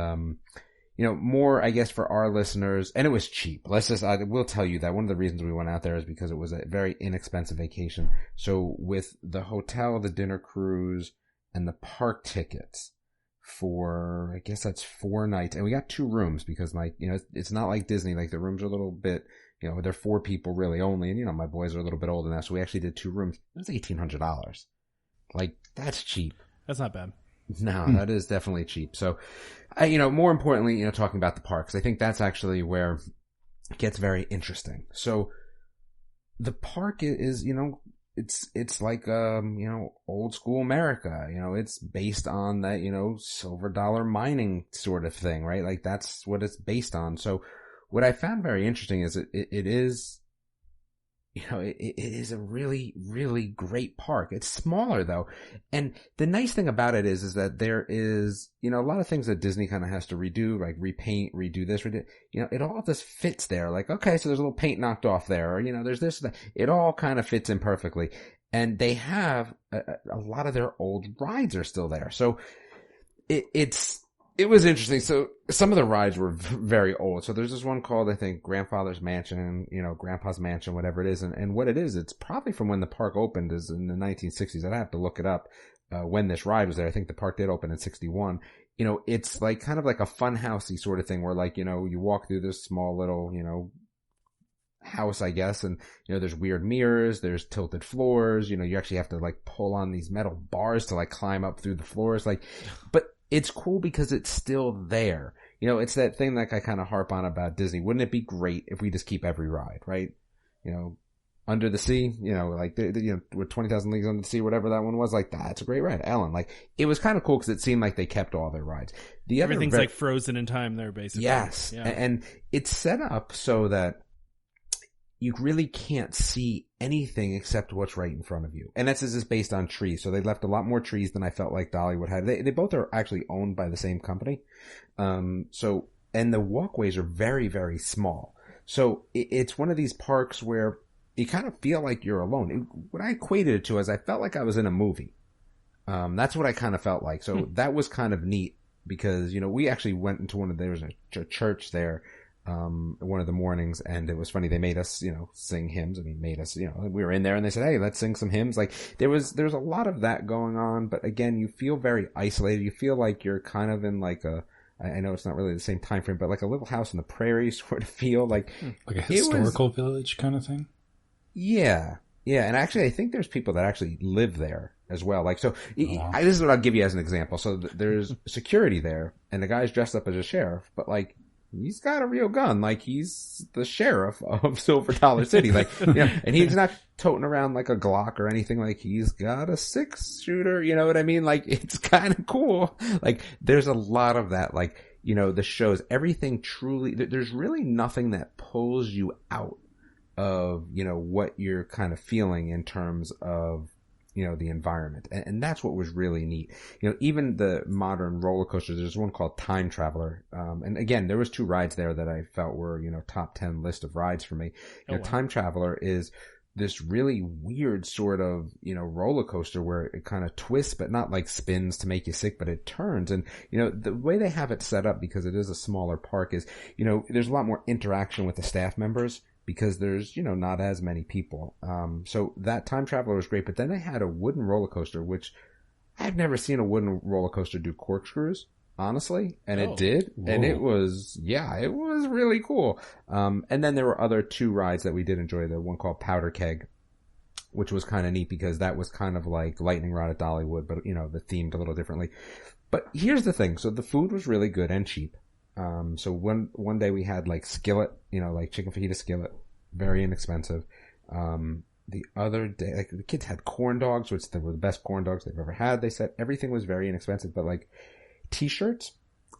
more, I guess, for our listeners, and it was cheap. I will tell you that one of the reasons we went out there is because it was a very inexpensive vacation. So with the hotel, the dinner cruise, and the park tickets for, I guess that's 4 nights, and we got 2 rooms because it's not like Disney, like the rooms are a little bit, they're 4 people really only, and my boys are a little bit older now, so we actually did 2 rooms. It was $1,800. Like, that's cheap. That's not bad. No, that is definitely cheap. So, more importantly, talking about the parks, I think that's actually where it gets very interesting. So, the park is, it's like, old school America. It's based on that, silver dollar mining sort of thing, right? Like, that's what it's based on. So, what I found very interesting is it is, it is a really, really great park. It's smaller though. And the nice thing about it is that there is, a lot of things that Disney kind of has to redo, like repaint, redo this, it all just fits there. Like, okay, so there's a little paint knocked off there, or, there's this, that. It all kind of fits in perfectly. And they have a lot of their old rides are still there. So it was interesting. So some of the rides were very old. So there's this one called, I think, Grandfather's Mansion, Grandpa's Mansion, whatever it is. And what it is, it's probably from when the park opened, is in the 1960s. I'd have to look it up, when this ride was there. I think the park did open in 61. It's like kind of like a fun housey sort of thing where like, you walk through this small little, house, I guess. And, there's weird mirrors, there's tilted floors, you actually have to like pull on these metal bars to like climb up through the floors. Like, but it's cool because it's still there. It's that thing that I kind of harp on about Disney. Wouldn't it be great if we just keep every ride, right? Under the Sea, like, with 20,000 Leagues Under the Sea, whatever that one was, like, that's a great ride. Ellen, like, it was kind of cool because it seemed like they kept all their rides. Everything's like frozen in time there, basically. Yes. Yeah. And it's set up so that you really can't see anything except what's right in front of you. And this is just based on trees. So they left a lot more trees than I felt like Dollywood had. They both are actually owned by the same company. And the walkways are very, very small. So it's one of these parks where you kind of feel like you're alone. What I equated it to is I felt like I was in a movie. That's what I kind of felt like. So that was kind of neat because, we actually went into there was a church there. One of the mornings, and it was funny. They made us, sing hymns. I mean, we were in there and they said, hey, let's sing some hymns. Like there's a lot of that going on, but again, you feel very isolated. You feel like you're kind of in like I know it's not really the same time frame, but like a little house in the prairie sort of feel like a historical village kind of thing. Yeah. Yeah. And actually, I think there's people that actually live there as well. Like, so this is what I'll give you as an example. So there's security there and the guy's dressed up as a sheriff, but like, he's got a real gun. Like, he's the sheriff of Silver Dollar City. Like, and he's not toting around like a Glock or anything. Like, he's got a 6-shooter. You know what I mean? Like, it's kind of cool. Like, there's a lot of that. Like, the shows, everything truly, there's really nothing that pulls you out of, what you're kind of feeling in terms of, the environment. And that's what was really neat. Even the modern roller coasters, there's one called Time Traveler. And again, there was 2 rides there that I felt were, top 10 list of rides for me. Time Traveler is this really weird sort of, roller coaster where it kind of twists, but not like spins to make you sick, but it turns. And, the way they have it set up, because it is a smaller park, is, there's a lot more interaction with the staff members because there's, not as many people. So that Time Traveler was great, but then they had a wooden roller coaster, which I've never seen a wooden roller coaster do corkscrews, honestly, and it did. Whoa. And it was really cool. And then there were other 2 rides that we did enjoy. The one called Powder Keg, which was kind of neat because that was kind of like Lightning Rod at Dollywood, but the themed a little differently. But here's the thing. So the food was really good and cheap. So one day we had like skillet, like chicken fajita skillet, very inexpensive. The other day, like the kids had corn dogs, which were the best corn dogs they've ever had. They said everything was very inexpensive, but like T-shirts,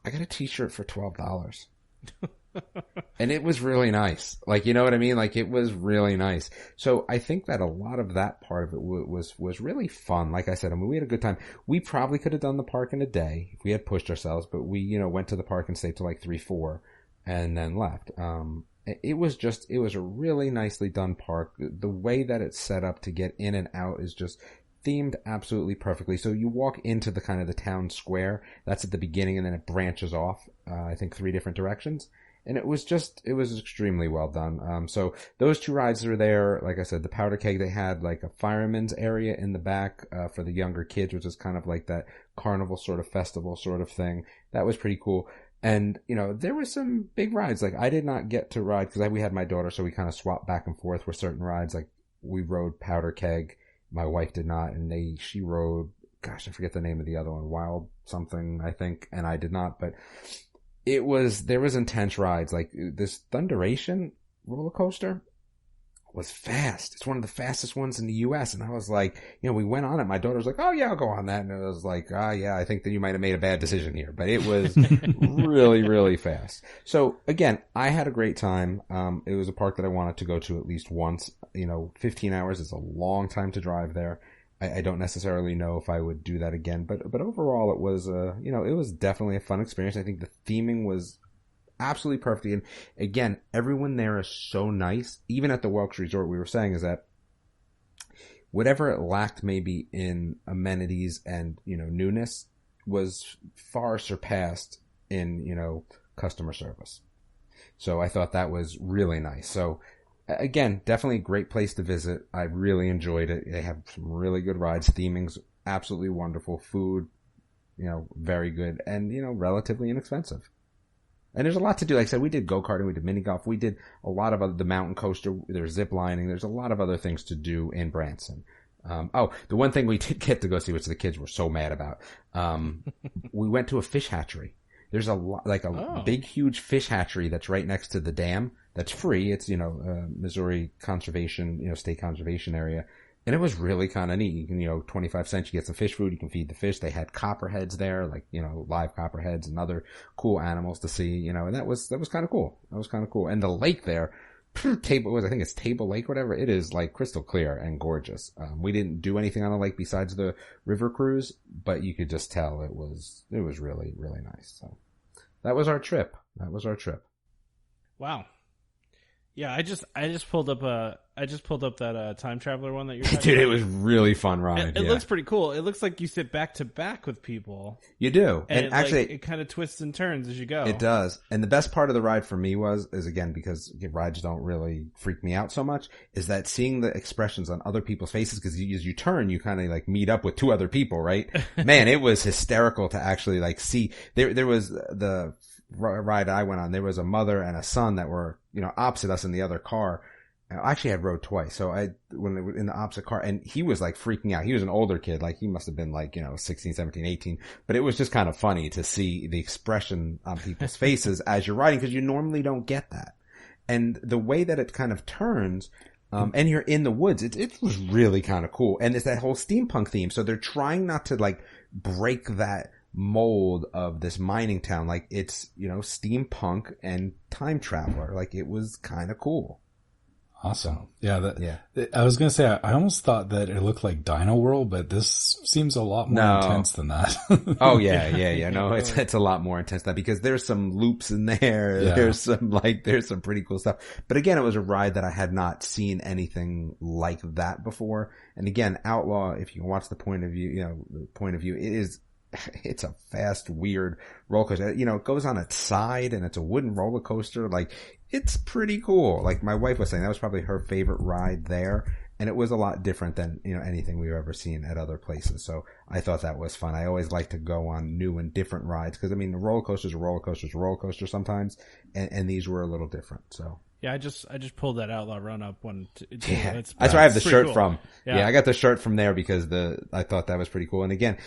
I got a T-shirt for $12. And it was really nice. Like, you know what I mean? Like, it was really nice. So I think that a lot of that part of it was really fun. Like I said, I mean, we had a good time. We probably could have done the park in a day if we had pushed ourselves, but we, went to the park and stayed till like 3, 4 and then left. It was a really nicely done park. The way that it's set up to get in and out is just themed absolutely perfectly. So you walk into the kind of the town square. That's at the beginning, and then it branches off, I think 3 different directions. And it was extremely well done. So those 2 rides are there. Like I said, the Powder Keg, they had like a fireman's area in the back, for the younger kids, which is kind of like that carnival sort of festival sort of thing. That was pretty cool. And, there were some big rides. Like, I did not get to ride because we had my daughter, so we kind of swapped back and forth with certain rides. Like, we rode Powder Keg. My wife did not, and she rode, gosh, I forget the name of the other one, Wild something, I think, and I did not. But there was intense rides. Like, this Thunderation roller coaster was fast. It's one of the fastest ones in the U.S. And I was like, we went on it. My daughter was like, oh yeah, I'll go on that. And I was like, yeah, I think that you might have made a bad decision here, but it was really, really fast. So again, I had a great time. It was a park that I wanted to go to at least once. 15 hours is a long time to drive there. I don't necessarily know if I would do that again, but overall it was, it was definitely a fun experience. I think the theming was absolutely perfect. And again, everyone there is so nice. Even at the Welks Resort, we were saying is that whatever it lacked maybe in amenities and, newness was far surpassed in, customer service. So I thought that was really nice. So again, definitely a great place to visit. I really enjoyed it. They have some really good rides. Theming's absolutely wonderful. Food, very good and, relatively inexpensive. And there's a lot to do. Like I said, we did go-karting, we did mini golf, we did a lot of the mountain coaster, there's zip lining, there's a lot of other things to do in Branson. The one thing we did get to go see, which the kids were so mad about, we went to a fish hatchery. There's a big, huge fish hatchery that's right next to the dam. That's free. It's, Missouri Conservation, State Conservation Area. And it was really kind of neat. You can, 25 cents, you get some fish food, you can feed the fish. They had copperheads there, like, live copperheads and other cool animals to see, and that was kind of cool. That was kind of cool. And the lake there, I think it's Table Lake, whatever. It is like crystal clear and gorgeous. We didn't do anything on the lake besides the river cruise, but you could just tell it was really, really nice. So that was our trip. Wow. Yeah, I just pulled up that Time Traveler one that you're talking Dude, about. it was really fun ride. It looks pretty cool. It looks like you sit back to back with people. You do. And actually, it kind of twists and turns as you go. It does. And the best part of the ride for me is again, because rides don't really freak me out so much, is that seeing the expressions on other people's faces, because as you turn, you kind of like meet up with 2 other people, right? Man, it was hysterical to actually like see. There was the ride I went on, there was a mother and a son that were, opposite us in the other car. Actually, I rode twice. So when they were in the opposite car, and he was like freaking out. He was an older kid. Like he must have been like, 16, 17, 18. But it was just kind of funny to see the expression on people's faces as you're riding, because you normally don't get that. And the way that it kind of turns, and you're in the woods, it was really kind of cool. And it's that whole steampunk theme. So they're trying not to like break that mold of this mining town. Like it's, steampunk and time traveler. Like it was kind of cool. Awesome. Yeah. I was going to say, I almost thought that it looked like Dino World, but this seems a lot more intense than that. Oh yeah. No, it's a lot more intense than that because there's some loops in there. Yeah. There's some pretty cool stuff. But again, it was a ride that I had not seen anything like that before. And again, Outlaw, if you watch the point of view, it's a fast, weird roller coaster. It goes on its side and it's a wooden roller coaster. Like, it's pretty cool. Like my wife was saying, that was probably her favorite ride there. And it was a lot different than, anything we've ever seen at other places. So I thought that was fun. I always like to go on new and different rides because, the roller coasters are roller coasters sometimes. And these were a little different. So. Yeah, I just pulled that Outlaw Run Up one. Yeah, that's where I have the shirt cool. from. Yeah, I got the shirt from there because I thought that was pretty cool. And again,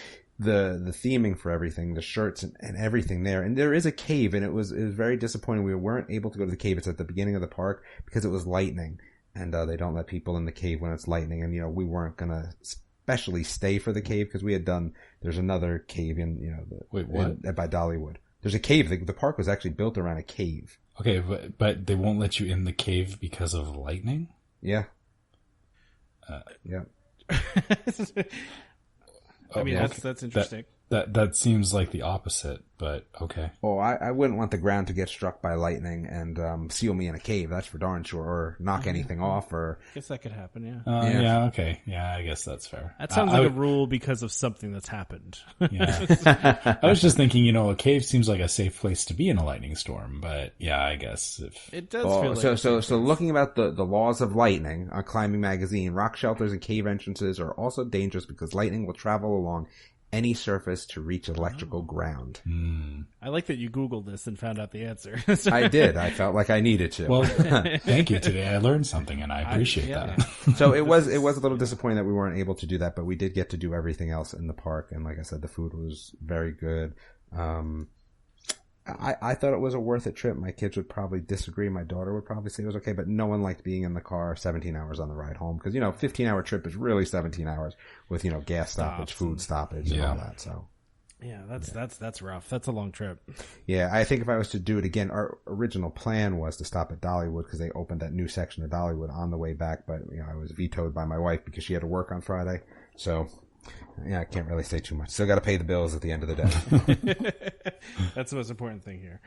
the theming for everything, the shirts and everything there. And there is a cave, and it was very disappointing. We weren't able to go to the cave. It's at the beginning of the park because it was lightning, and they don't let people in the cave when it's lightning. And we weren't gonna especially stay for the cave because we had done. There's another cave in Wait, what? by Dollywood. There's a cave. The park was actually built around a cave. Okay, but they won't let you in the cave because of lightning? Yeah. Yeah. I mean, that's interesting. That seems like the opposite, but okay. Oh, I wouldn't want the ground to get struck by lightning and seal me in a cave. That's for darn sure. Or knock anything off. Or I guess that could happen. Yeah. Yeah. Okay. Yeah. I guess that's fair. That sounds like a rule because of something that's happened. Yeah. I was just thinking, a cave seems like a safe place to be in a lightning storm, but yeah, I guess if it does feel like so looking about the laws of lightning on Climbing Magazine, rock shelters and cave entrances are also dangerous because lightning will travel along any surface to reach electrical ground. I like that you Googled this and found out the answer. I did. I felt like I needed to. Well, thank you today. I learned something and I appreciate that. So it was a little disappointing that we weren't able to do that, but we did get to do everything else in the park. And like I said, the food was very good. I thought it was a worth it trip. My kids would probably disagree. My daughter would probably say it was okay, but no one liked being in the car 17 hours on the ride home because, 15-hour trip is really 17 hours with, gas stoppage, food stoppage, and all that. So, yeah, that's rough. That's a long trip. Yeah, I think if I was to do it again, our original plan was to stop at Dollywood because they opened that new section of Dollywood on the way back, but, I was vetoed by my wife because she had to work on Friday. So, yeah, I can't really say too much. Still got to pay the bills at the end of the day. That's the most important thing here.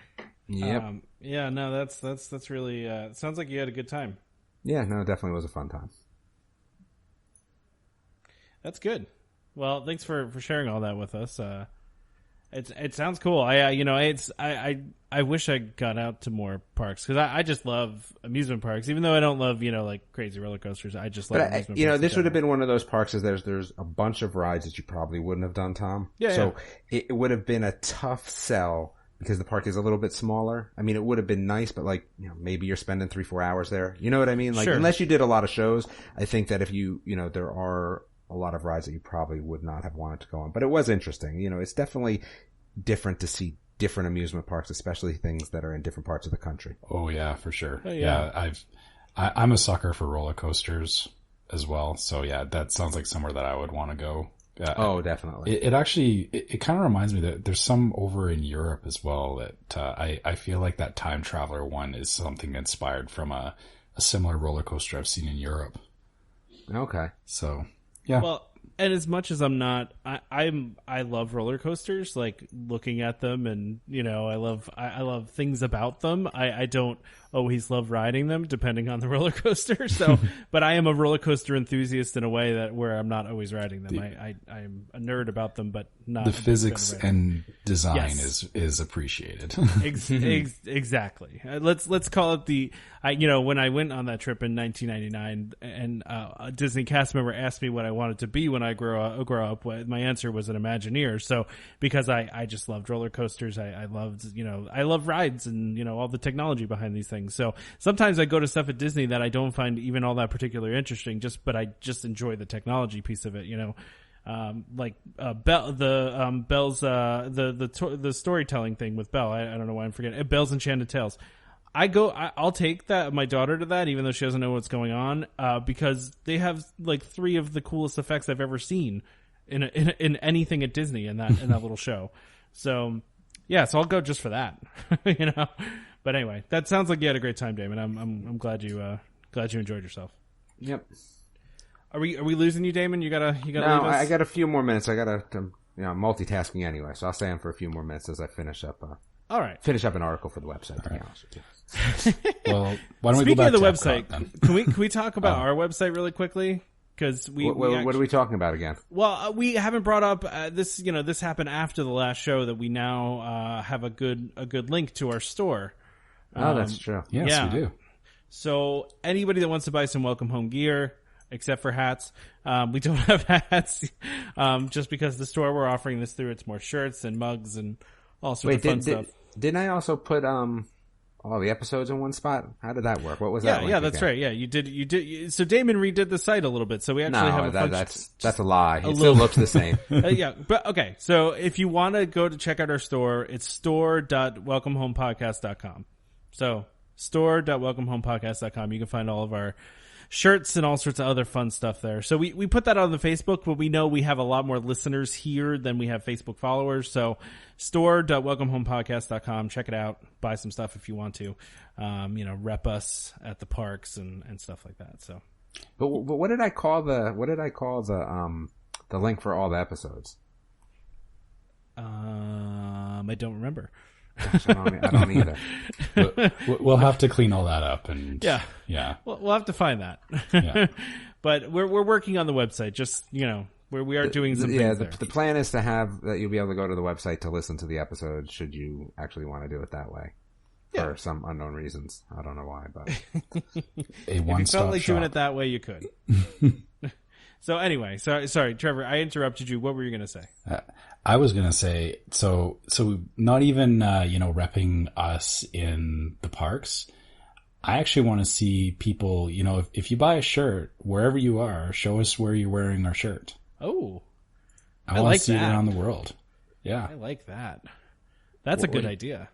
Yep. Yeah, no, that's really, sounds like you had a good time. Yeah, no, it definitely was a fun time. That's good. Well, thanks for sharing all that with us. It sounds cool. I wish I got out to more parks because I just love amusement parks. Even though I don't love like crazy roller coasters, I just love amusement parks. This would have been one of those parks. There's a bunch of rides that you probably wouldn't have done, Tom. Yeah. So it would have been a tough sell because the park is a little bit smaller. I mean, it would have been nice, but maybe you're spending 3-4 hours there. You know what I mean? Like, sure. Unless you did a lot of shows, I think that if there are a lot of rides that you probably would not have wanted to go on. But it was interesting. It's definitely different to see different amusement parks, especially things that are in different parts of the country. Oh yeah, for sure. Oh, yeah. I'm a sucker for roller coasters as well. So yeah, that sounds like somewhere that I would want to go. Oh, definitely. It actually kind of reminds me that there's some over in Europe as well that I feel like that Time Traveler one is something inspired from a similar roller coaster I've seen in Europe. Okay. So yeah. Well, and as much as I'm not, I love roller coasters, like looking at them, and I love things about them. I don't always love riding them, depending on the roller coaster. So, but I am a roller coaster enthusiast in a way where I'm not always riding them. I'm a nerd about them, but not the physics and design is appreciated. Exactly. Let's call it when I went on that trip in 1999, and a Disney cast member asked me what I wanted to be when I grow up. My answer was an Imagineer. So because I just loved roller coasters, I loved I love rides and all the technology behind these things. So sometimes I go to stuff at Disney that I don't find even all that particularly interesting, but I just enjoy the technology piece of it. The storytelling thing with Belle. I don't know why I'm forgetting Belle's Enchanted Tales. I'll take my daughter to that, even though she doesn't know what's going on, because they have like 3 of the coolest effects I've ever seen in anything at Disney in that little show. So yeah, so I'll go just for that, But anyway, that sounds like you had a great time, Damon. I'm glad you Glad you enjoyed yourself. Yep. Are we losing you, Damon? You gotta No, leave us? I got a few more minutes. I gotta, I'm multitasking anyway, so I'll stay on for a few more minutes as I finish up. All right. Finish up an article for the website. To be honest with you. Well, why don't we Speaking go back of the to website, Epcot, then? can we talk about our website really quickly? Because What are we talking about again? Well, we haven't brought up this. This happened after the last show that we now have a good link to our store. Oh, that's true. Yes, yeah. we do. So anybody that wants to buy some welcome home gear, except for hats, we don't have hats. Just because the store we're offering this through, it's more shirts and mugs and all sorts of fun stuff. Didn't I also put all the episodes in one spot? How did that work? What was that? Yeah, that's right. Yeah, you did. So Damon redid the site a little bit. So we actually have a that's a lie. It still looks the same. Yeah, but okay. So if you want to go to check out our store, it's store.welcomehomepodcast.com. So store.welcomehomepodcast.com. You can find all of our shirts and all sorts of other fun stuff there. So we put that on the Facebook, but we know we have a lot more listeners here than we have Facebook followers. So store.welcomehomepodcast.com. Check it out. Buy some stuff if you want to. Rep us at the parks and stuff like that. So, but what did I call the link for all the episodes? I don't remember. Gosh, I don't either. We'll have to clean all that up, and yeah. We'll have to find that. Yeah. But we're working on the website. Just where we are doing some things there. The plan is to have that you'll be able to go to the website to listen to the episode. Should you actually want to do it that way, for some unknown reasons, I don't know why, but if you felt like doing it that way, you could. So anyway, sorry, Trevor, I interrupted you. What were you going to say? I was going to say, so not even, repping us in the parks. I actually want to see people, if you buy a shirt, wherever you are, show us where you're wearing our shirt. Oh, I want to see it around the world. Yeah. I like that. That's a good idea.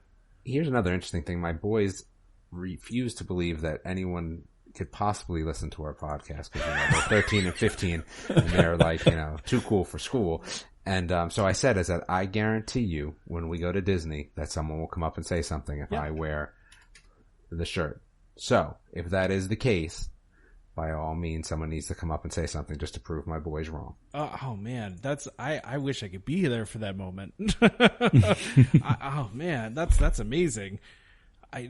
Here's another interesting thing. My boys refuse to believe that anyone could possibly listen to our podcast because they're 13 and 15 and they're like, too cool for school. And so I said is that I guarantee you when we go to Disney that someone will come up and say something if I wear the shirt. So if that is the case, by all means, someone needs to come up and say something just to prove my boys wrong. Oh man, I wish I could be there for that moment. Oh man, that's amazing. I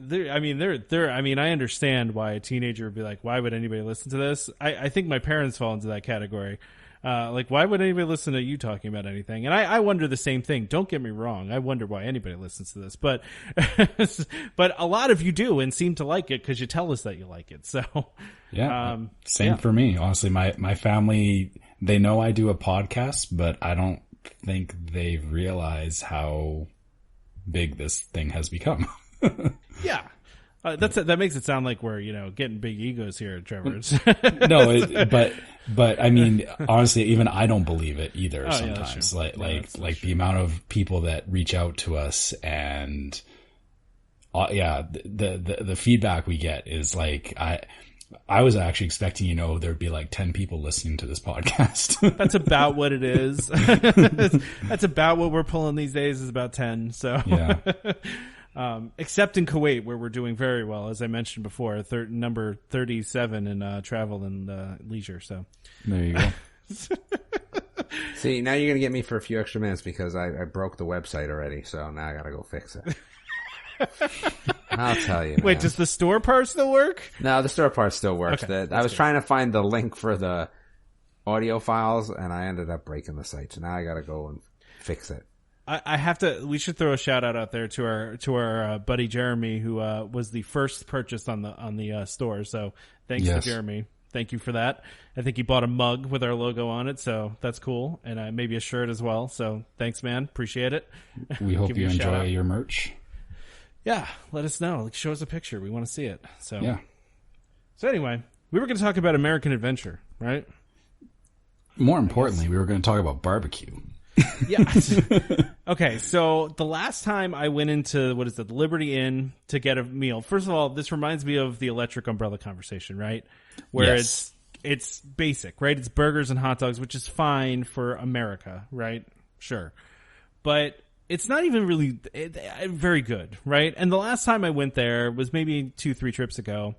understand why a teenager would be like, why would anybody listen to this? I think my parents fall into that category. Why would anybody listen to you talking about anything? And I wonder the same thing. Don't get me wrong. I wonder why anybody listens to this, but a lot of you do and seem to like it because you tell us that you like it. So same for me. Honestly, my family, they know I do a podcast, but I don't think they realize how big this thing has become. Yeah. That makes it sound like we're, getting big egos here, Trevor. No, but I mean, honestly, even I don't believe it either sometimes. Like the amount of people that reach out to us and, the feedback we get is like, I was actually expecting, there'd be like 10 people listening to this podcast. That's about what it is. That's about what we're pulling these days is about 10. So yeah. Except in Kuwait, where we're doing very well, as I mentioned before, number 37 in travel and leisure. So there you go. See, now you're gonna get me for a few extra minutes because I broke the website already. So now I gotta go fix it. I'll tell you. Wait, man. does the store part still work? No, the store part still works. Okay, I was trying to find the link for the audio files, and I ended up breaking the site. So now I gotta go and fix it. I have to. We should throw a shout out there to our buddy Jeremy, who was the first purchase on the store. So thanks to Jeremy. Thank you for that. I think he bought a mug with our logo on it, so that's cool, and maybe a shirt as well. So thanks, man. Appreciate it. We hope you enjoy your merch. Yeah, let us know. Show us a picture. We want to see it. So yeah. So anyway, we were going to talk about American Adventure, right? More importantly, we were going to talk about barbecue. Yeah. Okay, so the last time I went into, the Liberty Inn to get a meal, first of all, this reminds me of the electric umbrella conversation, right? Where it's basic, right? It's burgers and hot dogs, which is fine for America, right? Sure. But it's not even really very good, right? And the last time I went there was maybe 2-3 trips ago.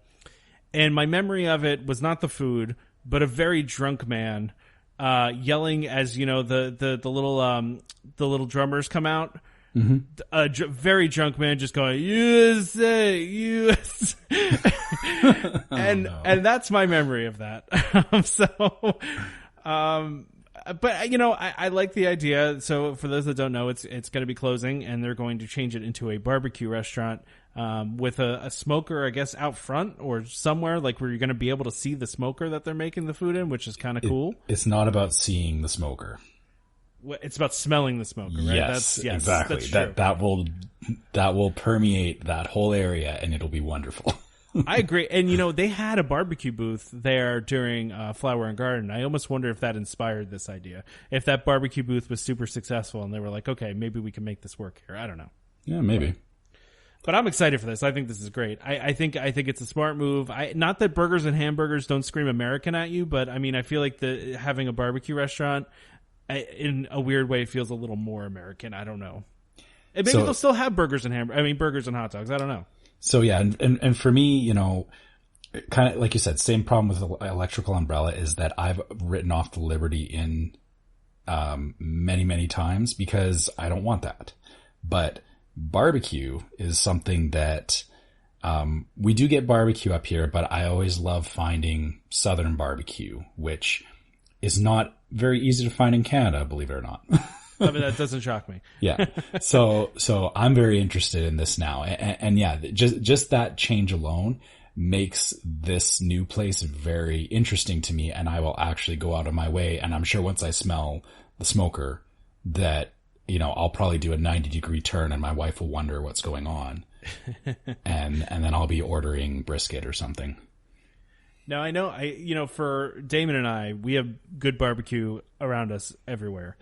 And my memory of it was not the food, but a very drunk man yelling as, you know, the little drummers come out. Mm-hmm. A very drunk man just going, USA, USA. And that's my memory of that. But you know, I like the idea. So for those that don't know, it's going to be closing, and they're going to change it into a barbecue restaurant with a smoker, I guess, out front or somewhere like where you're going to be able to see the smoker that they're making the food in, which is kind of cool. It's not about seeing the smoker. It's about smelling the smoker, right? Yes, exactly. That's true. That will permeate that whole area, and it'll be wonderful. I agree. And, you know, they had a barbecue booth there during Flower and Garden. I almost wonder if that inspired this idea. If that barbecue booth was super successful and they were like, okay, maybe we can make this work here. I don't know. Yeah, maybe. But I'm excited for this. I think this is great. I think it's a smart move. Not that burgers and hamburgers don't scream American at you, but I mean, I feel like having a barbecue restaurant, in a weird way, feels a little more American. I don't know. And maybe they'll still have burgers and burgers and hot dogs. I don't know. So yeah, and for me, you know, kind of like you said, same problem with the electrical umbrella is that I've written off the Liberty Inn many, many times because I don't want that. But barbecue is something that we do get barbecue up here, but I always love finding Southern barbecue, which is not very easy to find in Canada, believe it or not. I mean, that doesn't shock me. Yeah. So I'm very interested in this now. And yeah, just that change alone makes this new place very interesting to me. And I will actually go out of my way. And I'm sure once I smell the smoker that, you know, I'll probably do a 90-degree turn and my wife will wonder what's going on. and then I'll be ordering brisket or something. Now, I know, you know, for Damon and I, we have good barbecue around us everywhere.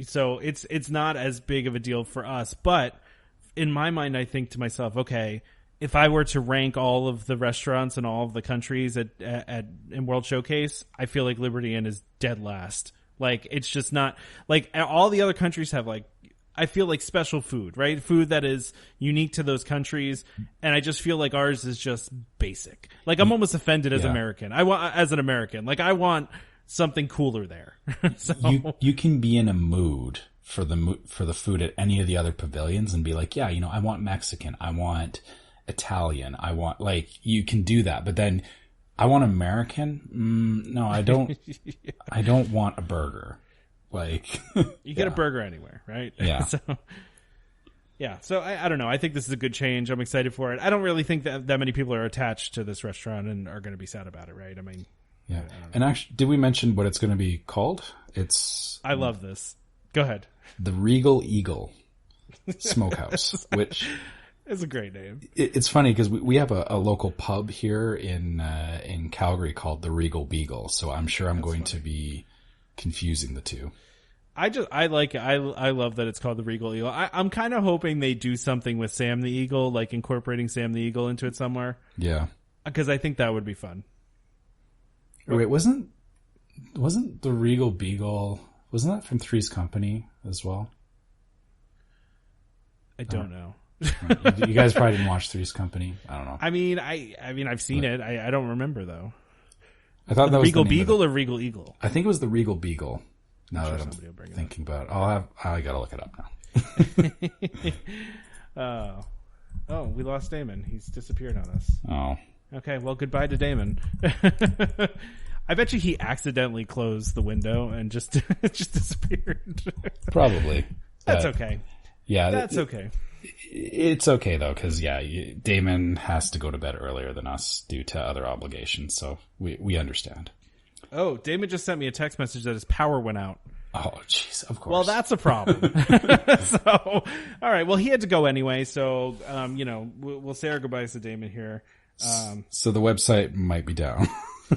So it's not as big of a deal for us, but in my mind, I think to myself, okay, if I were to rank all of the restaurants in all of the countries in World Showcase, I feel like Liberty Inn is dead last. Like, it's just not like all the other countries have, like, I feel like special food, right? Food that is unique to those countries. And I just feel like ours is just basic. Like, I'm almost offended as American. As an American, like, I want something cooler there. So. You can be in a mood for the food at any of the other pavilions and be like, yeah, you know, I want Mexican, I want Italian, I want, like, you can do that, but then I want American. No, I don't. I don't want a burger. Like, you get a burger anywhere, right? Yeah. So I don't know. I think this is a good change. I'm excited for it. I don't really think that many people are attached to this restaurant and are going to be sad about it, right? I mean. Yeah. And actually, did we mention what it's going to be called? I love this. Go ahead. The Regal Eagle Smokehouse, which is a great name. It's funny because we have a local pub here in Calgary called the Regal Beagle. So I'm sure I'm going to be confusing the two. I like it. I love that it's called the Regal Eagle. I'm kind of hoping they do something with Sam the Eagle, like incorporating Sam the Eagle into it somewhere. Yeah. Because I think that would be fun. Wait, wasn't the Regal Beagle, wasn't that from Three's Company as well? I don't know. You guys probably didn't watch Three's Company. I don't know. I mean, I've seen it. I don't remember though. I thought that was Regal Beagle or Regal Eagle. I think it was the Regal Beagle. Now that I'm thinking about it, I gotta look it up now. Oh, we lost Damon. He's disappeared on us. Oh. Okay, well, goodbye to Damon. I bet you he accidentally closed the window and just disappeared. Probably. That's okay. Yeah. That's okay. It's okay, though, because, Damon has to go to bed earlier than us due to other obligations, so we understand. Oh, Damon just sent me a text message that his power went out. Oh, jeez, of course. Well, that's a problem. So, all right, well, he had to go anyway, so, we'll say our goodbyes to Damon here. So the website might be down.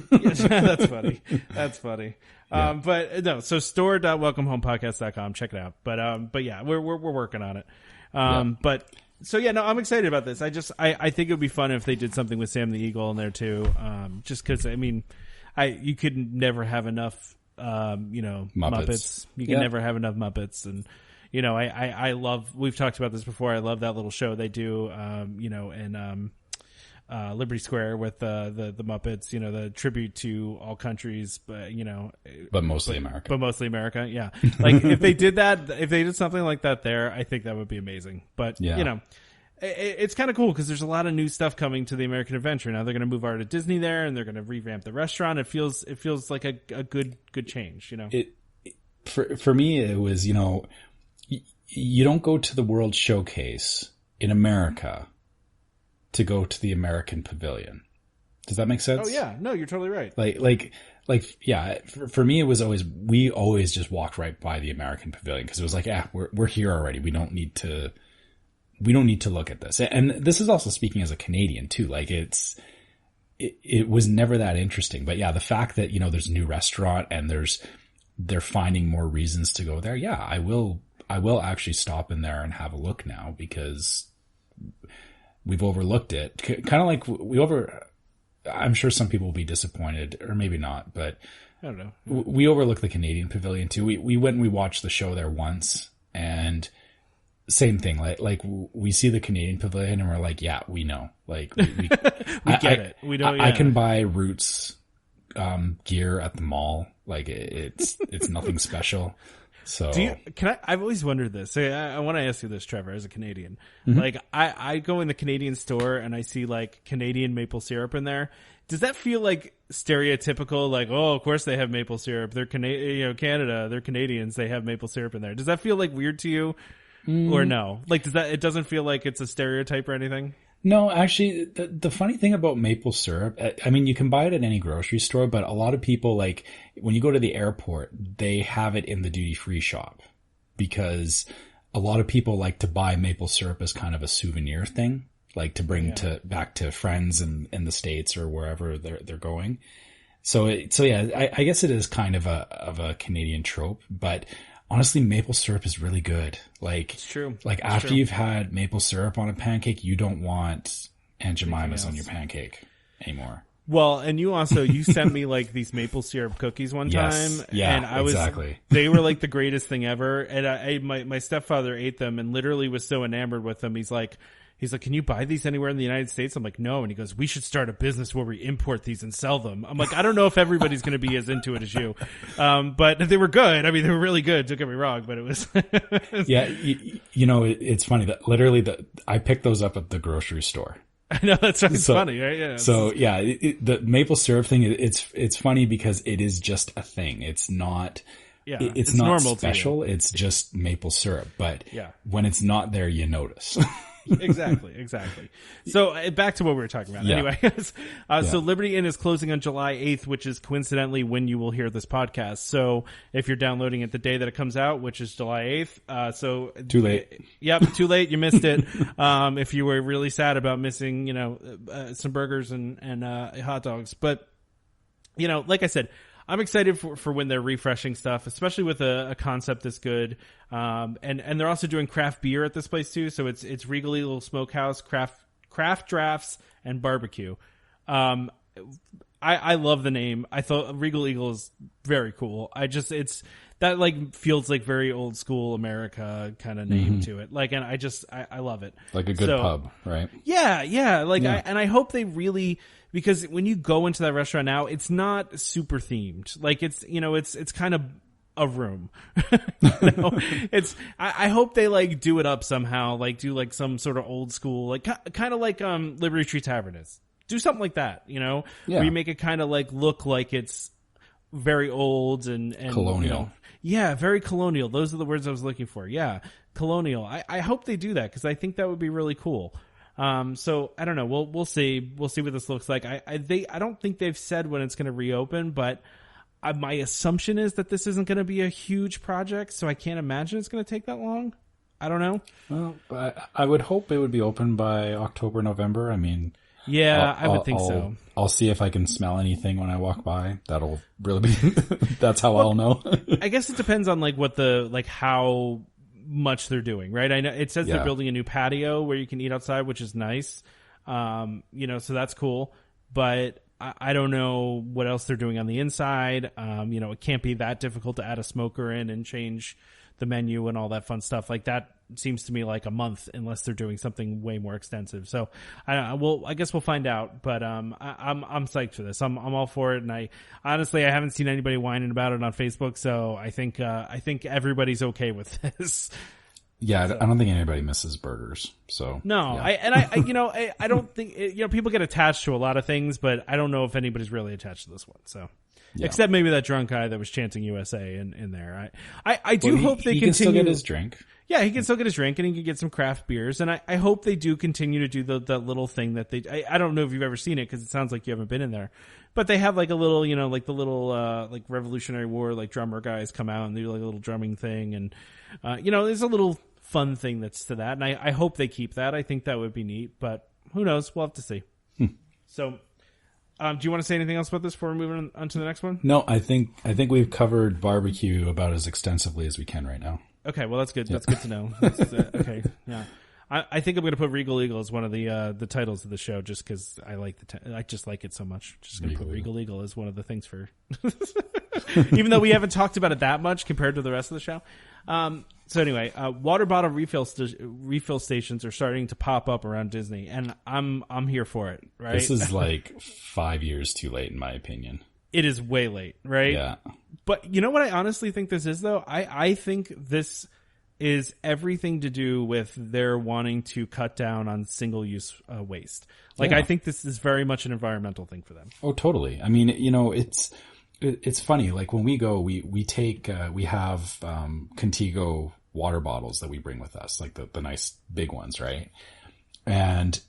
That's funny. That's funny. Yeah. But no, so store.welcomehomepodcast.com. Check it out. But yeah, we're working on it. But so yeah, no, I'm excited about this. I think it would be fun if they did something with Sam the Eagle in there too. Just cause I mean, you could never have enough, Muppets. You can never have enough Muppets. And, I love, we've talked about this before. I love that little show they do, Liberty Square with the Muppets, the tribute to all countries, but mostly America. But mostly America, yeah. Like if they did that, if they did something like that there, I think that would be amazing. But it's kind of cool because there's a lot of new stuff coming to the American Adventure. Now they're going to move Art of Disney there, and they're going to revamp the restaurant. It feels like a good change. For me, it was you don't go to the World Showcase in America to go to the American Pavilion. Does that make sense? Oh yeah, no, you're totally right. Yeah. For me, it was we always just walked right by the American Pavilion because it was like, we're here already. We don't need to look at this. And this is also speaking as a Canadian too. Like it was never that interesting. But yeah, the fact that there's a new restaurant and they're finding more reasons to go there. Yeah, I will actually stop in there and have a look now because we've overlooked it. Kind of like I'm sure some people will be disappointed, or maybe not, but I don't know. We overlooked the Canadian Pavilion too. We went and we watched the show there once, and same thing. Like we see the Canadian Pavilion and we're like, yeah, we know. Like we get it. We know. I can buy Roots gear at the mall. Like it's nothing special. So I've always wondered this. I want to ask you this, Trevor, as a Canadian. Mm-hmm. Like I go in the Canadian store and I see like Canadian maple syrup in there. Does that feel like stereotypical? Like, oh, of course they have maple syrup. They're Canada. They're Canadians. They have maple syrup in there. Does that feel like weird to you, or no? Like, it doesn't feel like it's a stereotype or anything? No, actually, the funny thing about maple syrup, I mean, you can buy it at any grocery store, but a lot of people, like, when you go to the airport, they have it in the duty-free shop because a lot of people like to buy maple syrup as kind of a souvenir thing, like to bring back to friends in the States or wherever they're going. So yeah, I guess it is kind of a Canadian trope, but honestly, maple syrup is really good. Like, it's true. Like it's after true. You've had maple syrup on a pancake, you don't want Aunt Jemima's on your pancake anymore. Well, and you sent me like these maple syrup cookies one time. Yeah, and exactly. They were like the greatest thing ever. And my stepfather ate them and literally was so enamored with them. He's like, can you buy these anywhere in the United States? I'm like, no. And he goes, we should start a business where we import these and sell them. I'm like, I don't know if everybody's going to be as into it as you. But they were good. I mean, they were really good. Don't get me wrong, but it was. Yeah. It's funny that literally I picked those up at the grocery store. I know, that's funny, right? Yeah. So yeah, the maple syrup thing, it's funny because it is just a thing. It's not. Yeah, it's not normal special. It's just maple syrup. But when it's not there, you notice. Exactly. So back to what we were talking about. Anyway, so Liberty Inn is closing on July 8th, which is coincidentally when you will hear this podcast. So if you're downloading it the day that it comes out, which is July 8th, so too late. Yep, too late. You missed it. If you were really sad about missing, some burgers and hot dogs, but like I said, I'm excited for when they're refreshing stuff, especially with a concept this good. And they're also doing craft beer at this place too. So it's Regal Eagle Smokehouse, craft drafts, and barbecue. I love the name. I thought Regal Eagle is very cool. That like feels like very old school America kind of name to it. Like, and I love it. Like a good pub, right? Yeah. Like, I hope they really, because when you go into that restaurant now, it's not super themed. Like it's kind of a room. I hope they like do it up somehow, like do like some sort of old school, like kind of like Liberty Tree Tavern is. Do something like that, where you make it kind of like look like it's very old and colonial. Very colonial. Those are the words I was looking for. Yeah, colonial. I hope they do that because I think that would be really cool. So I don't know. We'll see. We'll see what this looks like. I don't think they've said when it's going to reopen, but my assumption is that this isn't going to be a huge project, so I can't imagine it's going to take that long. I don't know. Well, but I would hope it would be open by October, November. I mean. Yeah, I would think so. I'll see if I can smell anything when I walk by. That'll really be, that's how I'll know. I guess it depends on how much they're doing, right? I know it says they're building a new patio where you can eat outside, which is nice. So that's cool, but I don't know what else they're doing on the inside. It can't be that difficult to add a smoker in and change the menu and all that fun stuff like that. seems to me like a month, unless they're doing something way more extensive. So I guess we'll find out. But I'm psyched for this. I'm all for it, and I haven't seen anybody whining about it on Facebook. So I think everybody's okay with this. Yeah, I don't think anybody misses burgers. So no, yeah. I don't think people get attached to a lot of things, but I don't know if anybody's really attached to this one. So. Yeah. Except maybe that drunk guy that was chanting USA in there. I do hope they continue. He can still get his drink. Yeah, he can still get his drink, and he can get some craft beers. And I hope they do continue to do that little thing that they. I don't know if you've ever seen it, because it sounds like you haven't been in there. But they have like a little, like the little like Revolutionary War like drummer guys come out and do like a little drumming thing, and there's a little fun thing that's to that. And I hope they keep that. I think that would be neat. But who knows? We'll have to see. So. Do you want to say anything else about this before we move on to the next one? No, I think we've covered barbecue about as extensively as we can right now. Okay, well that's good. Yeah. That's good to know. Okay, yeah. I think I'm going to put Regal Eagle as one of the titles of the show, just because I like I just like it so much. Just going to put Regal Eagle as one of the things for, even though we haven't talked about it that much compared to the rest of the show. So anyway, water bottle refill stations are starting to pop up around Disney, and I'm here for it. Right? This is like 5 years too late, in my opinion. It is way late, right? Yeah. But you know what I honestly think this is, though? I think this is everything to do with their wanting to cut down on single-use waste. Like, yeah. I think this is very much an environmental thing for them. Oh, totally. I mean, it's funny. Like when we go, we take we have Contigo water bottles that we bring with us, like the nice big ones, right? And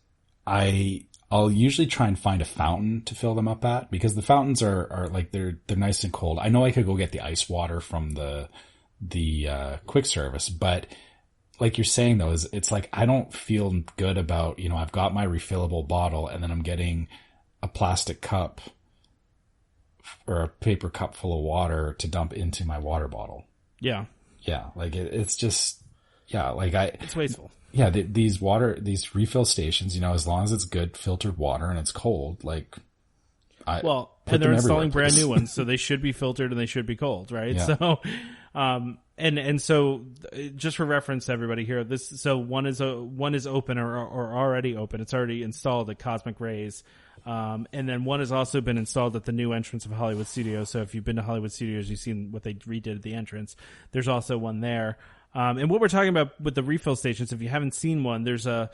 I'll usually try and find a fountain to fill them up at, because the fountains are like they're nice and cold. I know I could go get the ice water from the quick service, but like you're saying though, it's like I don't feel good about, I've got my refillable bottle and then I'm getting a plastic cup or a paper cup full of water to dump into my water bottle. Yeah. Yeah. Like it's just, yeah, like it's wasteful. Yeah. These refill stations, as long as it's good filtered water and it's cold, like and they're installing brand new ones, so they should be filtered and they should be cold, right? Yeah. So, and so just for reference, everybody here, one is open or already open. It's already installed at Cosmic Rays. And then one has also been installed at the new entrance of Hollywood Studios. So if you've been to Hollywood Studios, you've seen what they redid at the entrance. There's also one there. And what we're talking about with the refill stations, if you haven't seen one, there's the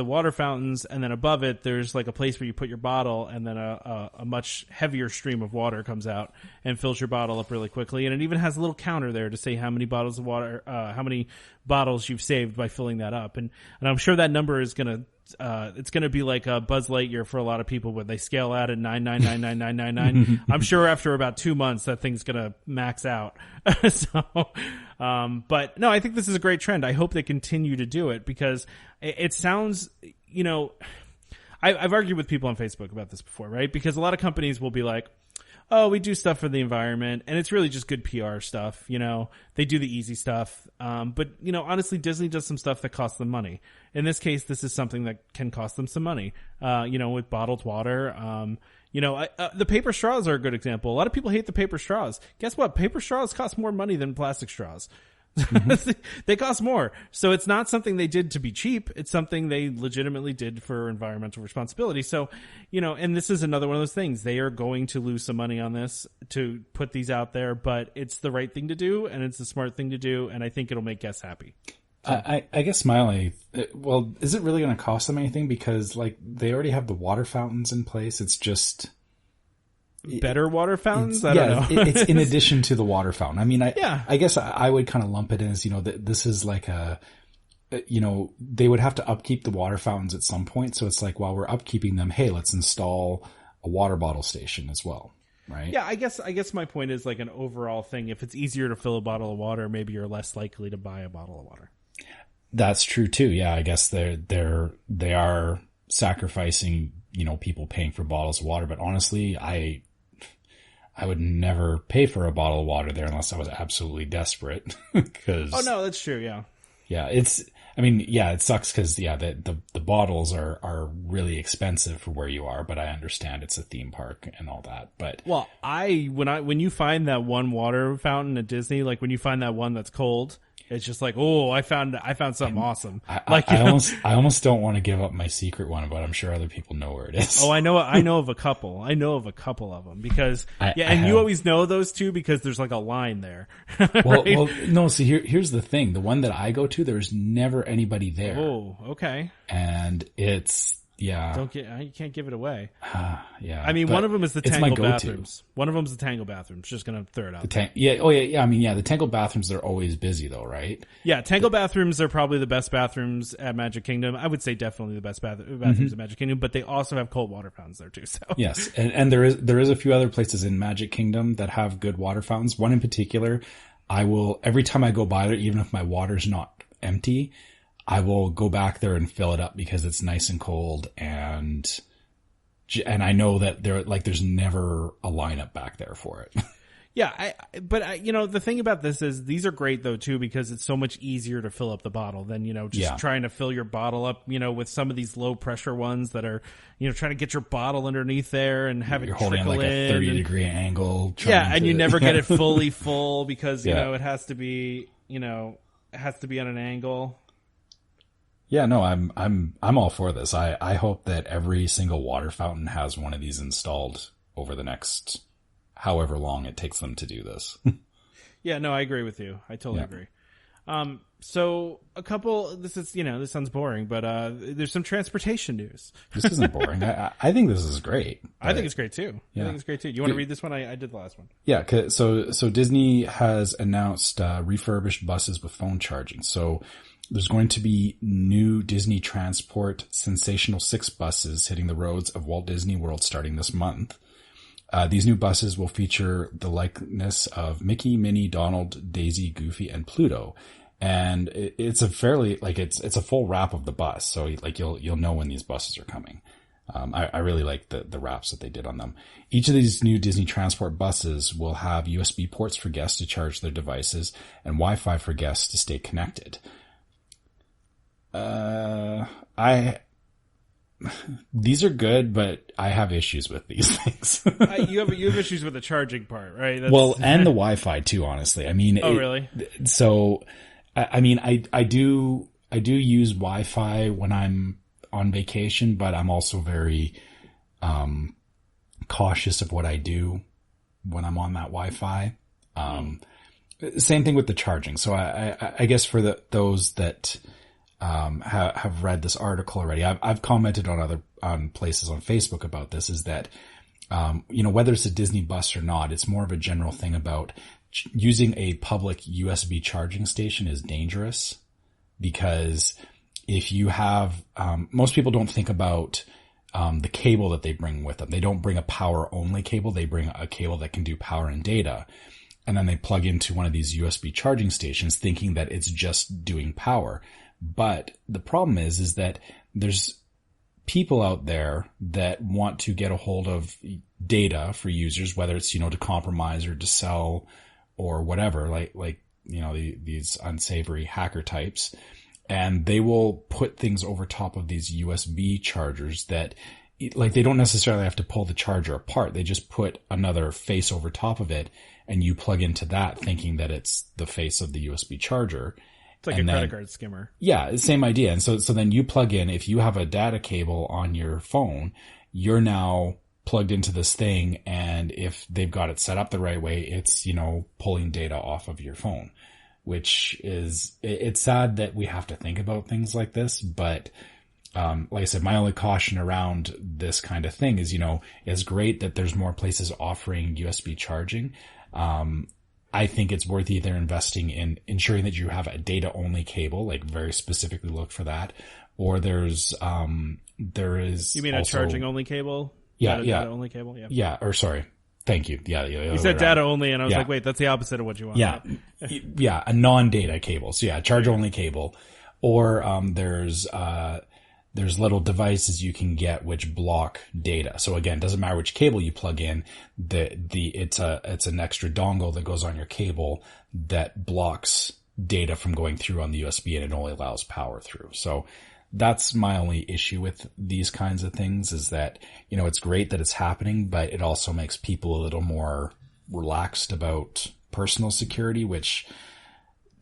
water fountains, and then above it, there's like a place where you put your bottle, and then a much heavier stream of water comes out and fills your bottle up really quickly. And it even has a little counter there to say how many bottles of water, how many bottles you've saved by filling that up. And I'm sure that number is it's gonna be like a Buzz Lightyear for a lot of people, where they scale out at 9999999. I'm sure after about 2 months that thing's gonna max out. But no, I think this is a great trend. I hope they continue to do it, because it sounds, I've argued with people on Facebook about this before, right? Because a lot of companies will be like, oh, we do stuff for the environment, and it's really just good PR stuff. They do the easy stuff. But honestly, Disney does some stuff that costs them money. In this case, this is something that can cost them some money, with bottled water. The paper straws are a good example. A lot of people hate the paper straws. Guess what? Paper straws cost more money than plastic straws. Mm-hmm. They cost more. So it's not something they did to be cheap. It's something they legitimately did for environmental responsibility. So, and this is another one of those things. They are going to lose some money on this to put these out there, but it's the right thing to do, and it's the smart thing to do, and I think it'll make guests happy. I guess my only, is it really going to cost them anything? Because like they already have the water fountains in place. It's just better water fountains. I don't know. It's in addition to the water fountain. I mean, I guess I would kind of lump it in as, this is like they would have to upkeep the water fountains at some point. So it's like, while we're upkeeping them, hey, let's install a water bottle station as well. Right. Yeah, I guess my point is like an overall thing. If it's easier to fill a bottle of water, maybe you're less likely to buy a bottle of water. That's true too. Yeah, I guess they are sacrificing, people paying for bottles of water. But honestly, I would never pay for a bottle of water there unless I was absolutely desperate. Oh no, that's true. Yeah. Yeah, it sucks because the bottles are really expensive for where you are, but I understand it's a theme park and all that. But when you find that one water fountain at Disney, like when you find that one that's cold, It's just like, oh, I found something awesome. I almost don't want to give up my secret one, but I'm sure other people know where it is. Oh, I know of a couple. I know of a couple of them because you always know those two because there's like a line there. Well, right? well, no. See, here's the thing: the one that I go to, there's never anybody there. Oh, okay. And it's. Yeah. You can't give it away. Yeah. I mean, one of them is the Tangle go-to. bathrooms. One of them is the Tangle bathrooms. Just going to throw it out. Yeah. I mean, yeah, the Tangle bathrooms, they're always busy though, right? Yeah. Tangle bathrooms are probably the best bathrooms at Magic Kingdom. I would say definitely the best bathrooms at Magic Kingdom, but they also have cold water fountains there too. So yes. And there is a few other places in Magic Kingdom that have good water fountains. One in particular, every time I go by there, even if my water's not empty, I will go back there and fill it up because it's nice and cold, and I know that there's never a lineup back there for it. Yeah, but the thing about this is these are great though too because it's so much easier to fill up the bottle than trying to fill your bottle up with some of these low pressure ones that are trying to get your bottle underneath there and have You're it holding trickle like in a 30-degree angle. And you never get it fully full because it has to be on an angle. Yeah, no, I'm all for this. I hope that every single water fountain has one of these installed over the next however long it takes them to do this. Yeah, no, I agree with you. I totally agree. So this sounds boring, but there's some transportation news. This isn't boring. I think this is great. I think it's great too. Yeah. I think it's great too. You want to read this one? I did the last one. Yeah. So Disney has announced refurbished buses with phone charging. So there's going to be new Disney Transport Sensational Six buses hitting the roads of Walt Disney World starting this month. These new buses will feature the likeness of Mickey, Minnie, Donald, Daisy, Goofy, and Pluto. And it's a fairly, it's a full wrap of the bus. So you'll know when these buses are coming. I really like the wraps that they did on them. Each of these new Disney Transport buses will have USB ports for guests to charge their devices and Wi-Fi for guests to stay connected. These are good, but I have issues with these things. You have issues with the charging part, right? And the Wi-Fi too, honestly. I mean, really? So, I mean, I do use Wi-Fi when I'm on vacation, but I'm also very, cautious of what I do when I'm on that Wi-Fi. Same thing with the charging. So I guess for those that, have read this article already. I've commented on places on Facebook about this is that, whether it's a Disney bus or not, it's more of a general thing about using a public USB charging station is dangerous because if you have, most people don't think about, the cable that they bring with them. They don't bring a power only cable. They bring a cable that can do power and data. And then they plug into one of these USB charging stations thinking that it's just doing power. But the problem is that there's people out there that want to get a hold of data for users, whether it's, to compromise or to sell or whatever, these unsavory hacker types. And they will put things over top of these USB chargers that they don't necessarily have to pull the charger apart. They just put another face over top of it and you plug into that thinking that it's the face of the USB charger. It's like a credit card skimmer. Yeah, same idea. And so then you plug in, if you have a data cable on your phone, you're now plugged into this thing. And if they've got it set up the right way, it's, pulling data off of your phone, which it's sad that we have to think about things like this. But, like I said, my only caution around this kind of thing is, it's great that there's more places offering USB charging. I think it's worth either investing in ensuring that you have a data only cable, very specifically look for that, or there is. You mean also a charging only cable? Yeah, data only cable. Yeah. Yeah. Or sorry, thank you. Yeah. You said data only, and I was like, wait, that's the opposite of what you want. Yeah. Yeah. A non-data cable. So yeah, charge only cable, or there's little devices you can get which block data. So again, it doesn't matter which cable you plug in. It's an extra dongle that goes on your cable that blocks data from going through on the USB, and it only allows power through. So that's my only issue with these kinds of things is that, it's great that it's happening, but it also makes people a little more relaxed about personal security, which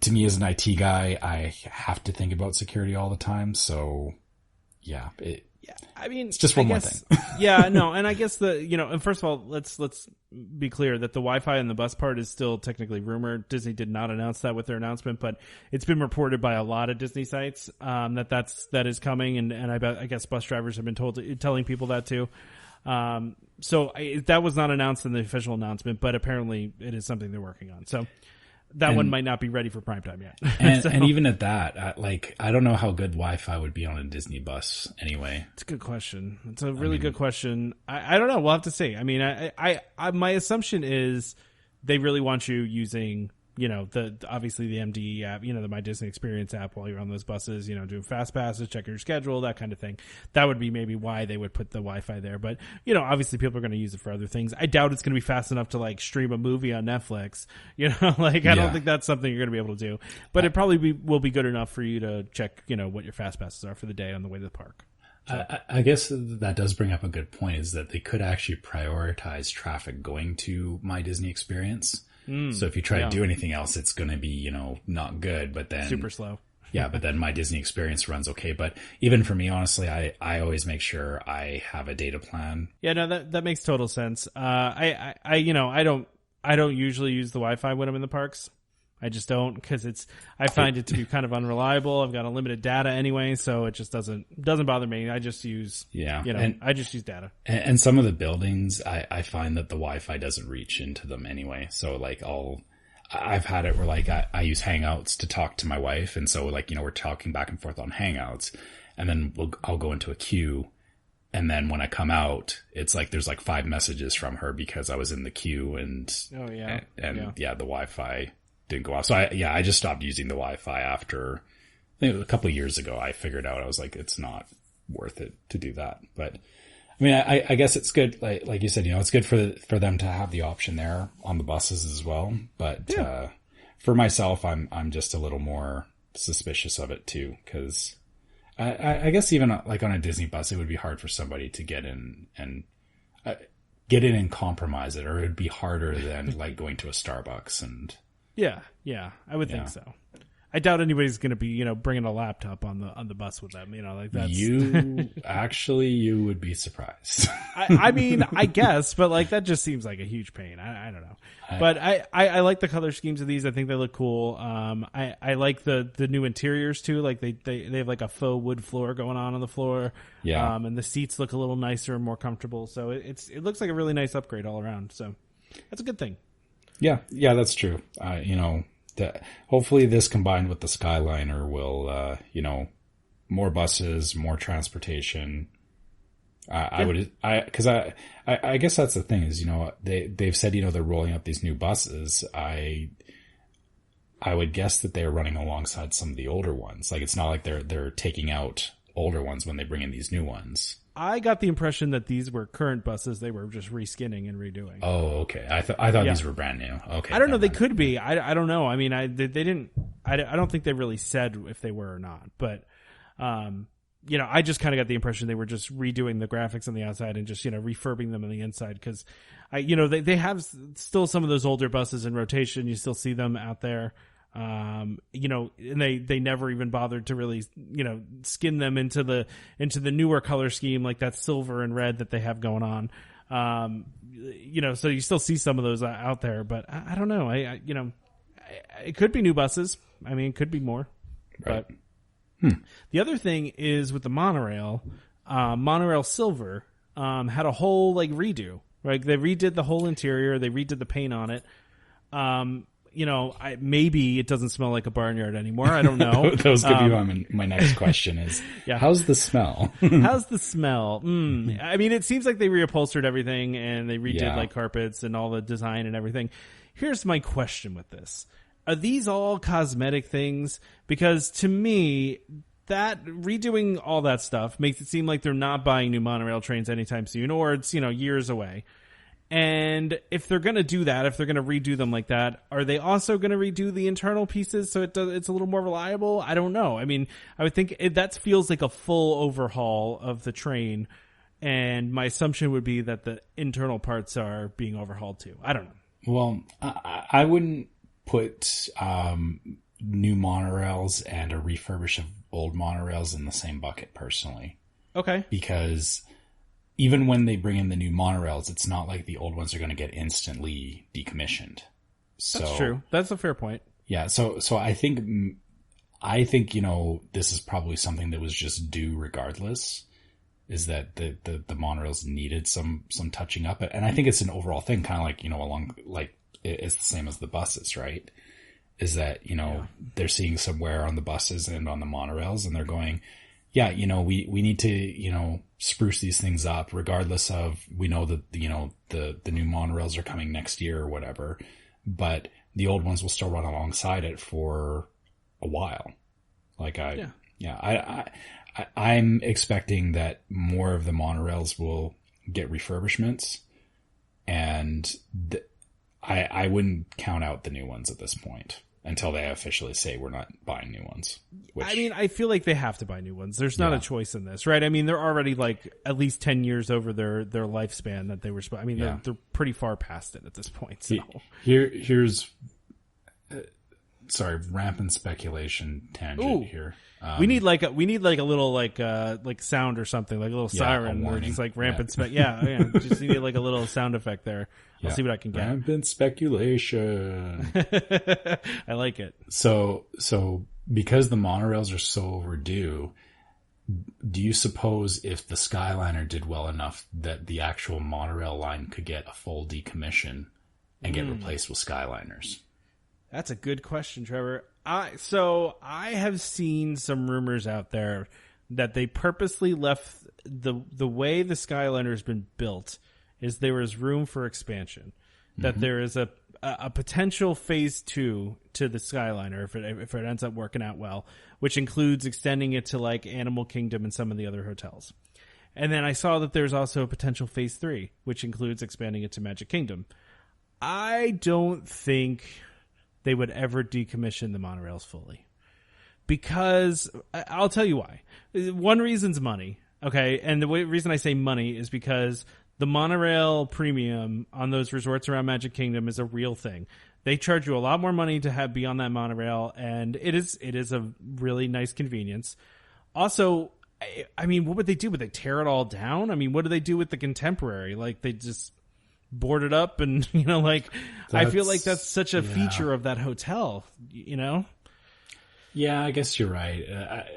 to me as an IT guy, I have to think about security all the time. So yeah, I mean, it's just one more thing. Yeah, no, and I guess and first of all, let's be clear that the Wi-Fi and the bus part is still technically rumored. Disney did not announce that with their announcement, but it's been reported by a lot of Disney sites that is coming, and I guess bus drivers have been telling people that too. So that was not announced in the official announcement, but apparently it is something they're working on. So that one might not be ready for primetime yet. And even at that, I don't know how good Wi-Fi would be on a Disney bus anyway. It's a good question. It's a really good question. I don't know. We'll have to see. I mean, I my assumption is they really want you using, obviously the MDE app, the My Disney Experience app while you're on those buses, doing fast passes, checking your schedule, that kind of thing. That would be maybe why they would put the Wi-Fi there. But, obviously people are going to use it for other things. I doubt it's going to be fast enough to like stream a movie on Netflix. I don't think that's something you're going to be able to do. But it probably will be good enough for you to check, what your fast passes are for the day on the way to the park. So. I guess that does bring up a good point, is that they could actually prioritize traffic going to My Disney Experience. So if you try to do anything else, it's going to be, not good, but then super slow. Yeah. But then My Disney Experience runs okay. But even for me, honestly, I always make sure I have a data plan. Yeah, no, that makes total sense. I don't usually use the Wi-Fi when I'm in the parks. I just don't, because I find it to be kind of unreliable. I've got unlimited data anyway, so it just doesn't bother me. I just use I just use data. And some of the buildings, I find that the Wi-Fi doesn't reach into them anyway. So like I've had it where like I use Hangouts to talk to my wife, and so like we're talking back and forth on Hangouts, and then I'll go into a queue, and then when I come out, it's like there's like 5 messages from her because I was in the queue, and the Wi-Fi didn't go off. So I just stopped using the Wi-Fi after, I think a couple of years ago. I figured out, I was like, it's not worth it to do that. But I mean, I guess it's good. Like you said, it's good for them to have the option there on the buses as well. But, for myself, I'm just a little more suspicious of it too. 'Cause I guess even like on a Disney bus, it would be hard for somebody to get in and compromise it, or it would be harder than like going to a Starbucks and. Yeah, I would think so. I doubt anybody's going to be, bringing a laptop on the bus with them. Like that's you would be surprised. I mean, I guess, but like that just seems like a huge pain. I don't know, but I like the color schemes of these. I think they look cool. I like the new interiors too. Like they have like a faux wood floor going on the floor. Yeah. And the seats look a little nicer and more comfortable. So it looks like a really nice upgrade all around. So that's a good thing. Yeah, that's true. Hopefully this combined with the Skyliner will, more buses, more transportation. I guess that's the thing is, they've said, they're rolling out these new buses. I would guess that they're running alongside some of the older ones. Like it's not like they're taking out older ones when they bring in these new ones. I got the impression that these were current buses they were just reskinning and redoing. Oh, okay. I thought these were brand new. Okay. I don't know. They could be. I don't know. I mean, they didn't. I don't think they really said if they were or not. But, I just kind of got the impression they were just redoing the graphics on the outside and just refurbing them on the inside because, they have still some of those older buses in rotation. You still see them out there. And they never even bothered to really, skin them into the newer color scheme, like that silver and red that they have going on. So you still see some of those out there, but I don't know. It could be new buses. I mean, it could be more, right. But the other thing is with the monorail, Monorail Silver, had a whole like redo, right? They redid the whole interior. They redid the paint on it. Maybe it doesn't smell like a barnyard anymore. I don't know. That was going to be my next question is, how's the smell? How's the smell? I mean, it seems like they reupholstered everything and they redid like carpets and all the design and everything. Here's my question with this. Are these all cosmetic things? Because to me, that redoing all that stuff makes it seem like they're not buying new monorail trains anytime soon, or it's, years away. And if they're going to do that, if they're going to redo them like that, are they also going to redo the internal pieces so it's a little more reliable? I don't know. I mean, I would think that feels like a full overhaul of the train. And my assumption would be that the internal parts are being overhauled too. I don't know. Well, I wouldn't put, new monorails and a refurbish of old monorails in the same bucket personally. Okay. Because even when they bring in the new monorails, it's not like the old ones are going to get instantly decommissioned. So, that's true. That's a fair point. Yeah. So I think, you know, this is probably something that was just due regardless, is that the monorails needed some touching up. And I think it's an overall thing, kind of like, you know, along, like, it's the same as the buses, right? Is that, you know, they're seeing some wear on the buses and on the monorails, and they're going, yeah, you know, we need to, you know, spruce these things up regardless of, we know that, you know, the new monorails are coming next year or whatever, but the old ones will still run alongside it for a while. Like I'm expecting that more of the monorails will get refurbishments, and I wouldn't count out the new ones at this point until they officially say we're not buying new ones. I mean, I feel like they have to buy new ones. There's not a choice in this, right? I mean, they're already like at least 10 years over their lifespan that they were. I mean, they're pretty far past it at this point. So here's sorry, rampant speculation tangent here. We need like a little like sound or something, like a little siren, or just like rampant just need like a little sound effect there. I'll see what I can get. Rampant speculation. I like it. So because the monorails are so overdue, do you suppose if the Skyliner did well enough that the actual monorail line could get a full decommission and get replaced with Skyliners? That's a good question, Trevor. I have seen some rumors out there that they purposely left the way the Skyliner has been built is there is room for expansion. That there is a potential phase 2 to the Skyliner if it ends up working out well, which includes extending it to like Animal Kingdom and some of the other hotels. And then I saw that there's also a potential phase 3, which includes expanding it to Magic Kingdom. I don't think they would ever decommission the monorails fully, because I'll tell you why. One reason's money. Okay. And the reason I say money is because the monorail premium on those resorts around Magic Kingdom is a real thing. They charge you a lot more money to be on that monorail, and it is a really nice convenience. Also, I mean, what would they do? Would they tear it all down? I mean, what do they do with the Contemporary? Like, they just board it up, and you know, like, I feel like that's such a feature of that hotel, you know? Yeah, I guess you're right.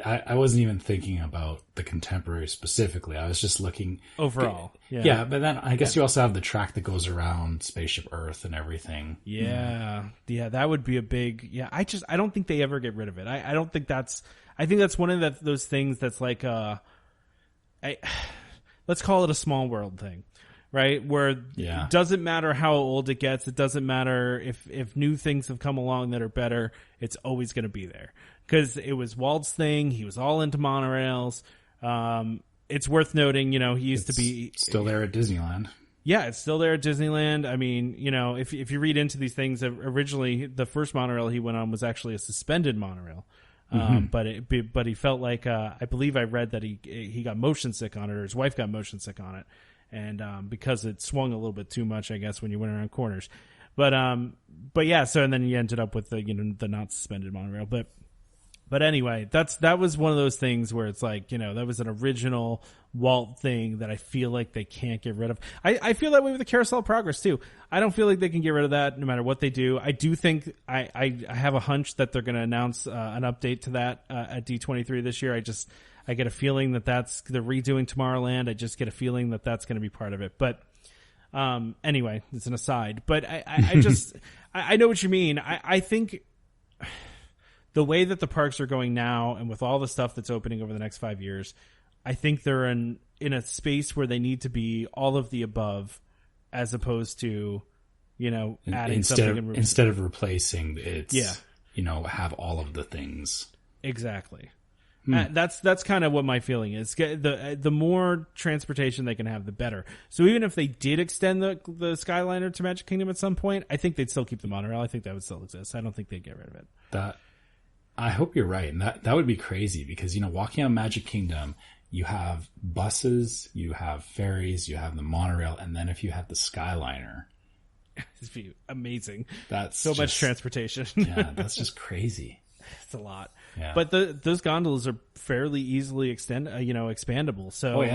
I wasn't even thinking about the Contemporary specifically. I was just looking overall. Yeah, but then I guess you also have the track that goes around Spaceship Earth and everything. Yeah, that would be a big. Yeah, I don't think they ever get rid of it. I don't think that's. I think that's one of those things that's like let's call it a Small World thing. Right, where it doesn't matter how old it gets. It doesn't matter if new things have come along that are better. It's always going to be there because it was Walt's thing. He was all into monorails. It's worth noting, you know, he used to be still there at Disneyland. Yeah, it's still there at Disneyland. I mean, you know, if you read into these things, originally the first monorail he went on was actually a suspended monorail. But he felt like I believe I read that he got motion sick on it, or his wife got motion sick on it. And because it swung a little bit too much, I guess, when you went around corners. But yeah, so and then you ended up with the not suspended monorail. But anyway, that was one of those things where it's like, you know, that was an original Walt thing that I feel like they can't get rid of. I feel that way with the Carousel of Progress too. I don't feel like they can get rid of that no matter what they do. I do think I have a hunch that they're going to announce an update to that at D23 this year. I get a feeling that they're redoing Tomorrowland. I just get a feeling that that's going to be part of it. But anyway, it's an aside. But I know what you mean. I think the way that the parks are going now, and with all the stuff that's opening over the next 5 years, I think they're in a space where they need to be all of the above, as opposed to, you know, adding something instead of replacing. It's you know, have all of the things. Exactly. That's kind of what my feeling is. The more transportation they can have, the better. So even if they did extend the Skyliner to Magic Kingdom at some point, I think they'd still keep the monorail. I think that would still exist. I don't think they'd get rid of it. I hope you're right. And that would be crazy because, you know, walking on Magic Kingdom, you have buses, you have ferries, you have the monorail, and then if you have the Skyliner. It'd be amazing. That's so much transportation. Yeah, that's just crazy. it's a lot. Yeah. But those gondolas are fairly easily expandable. So,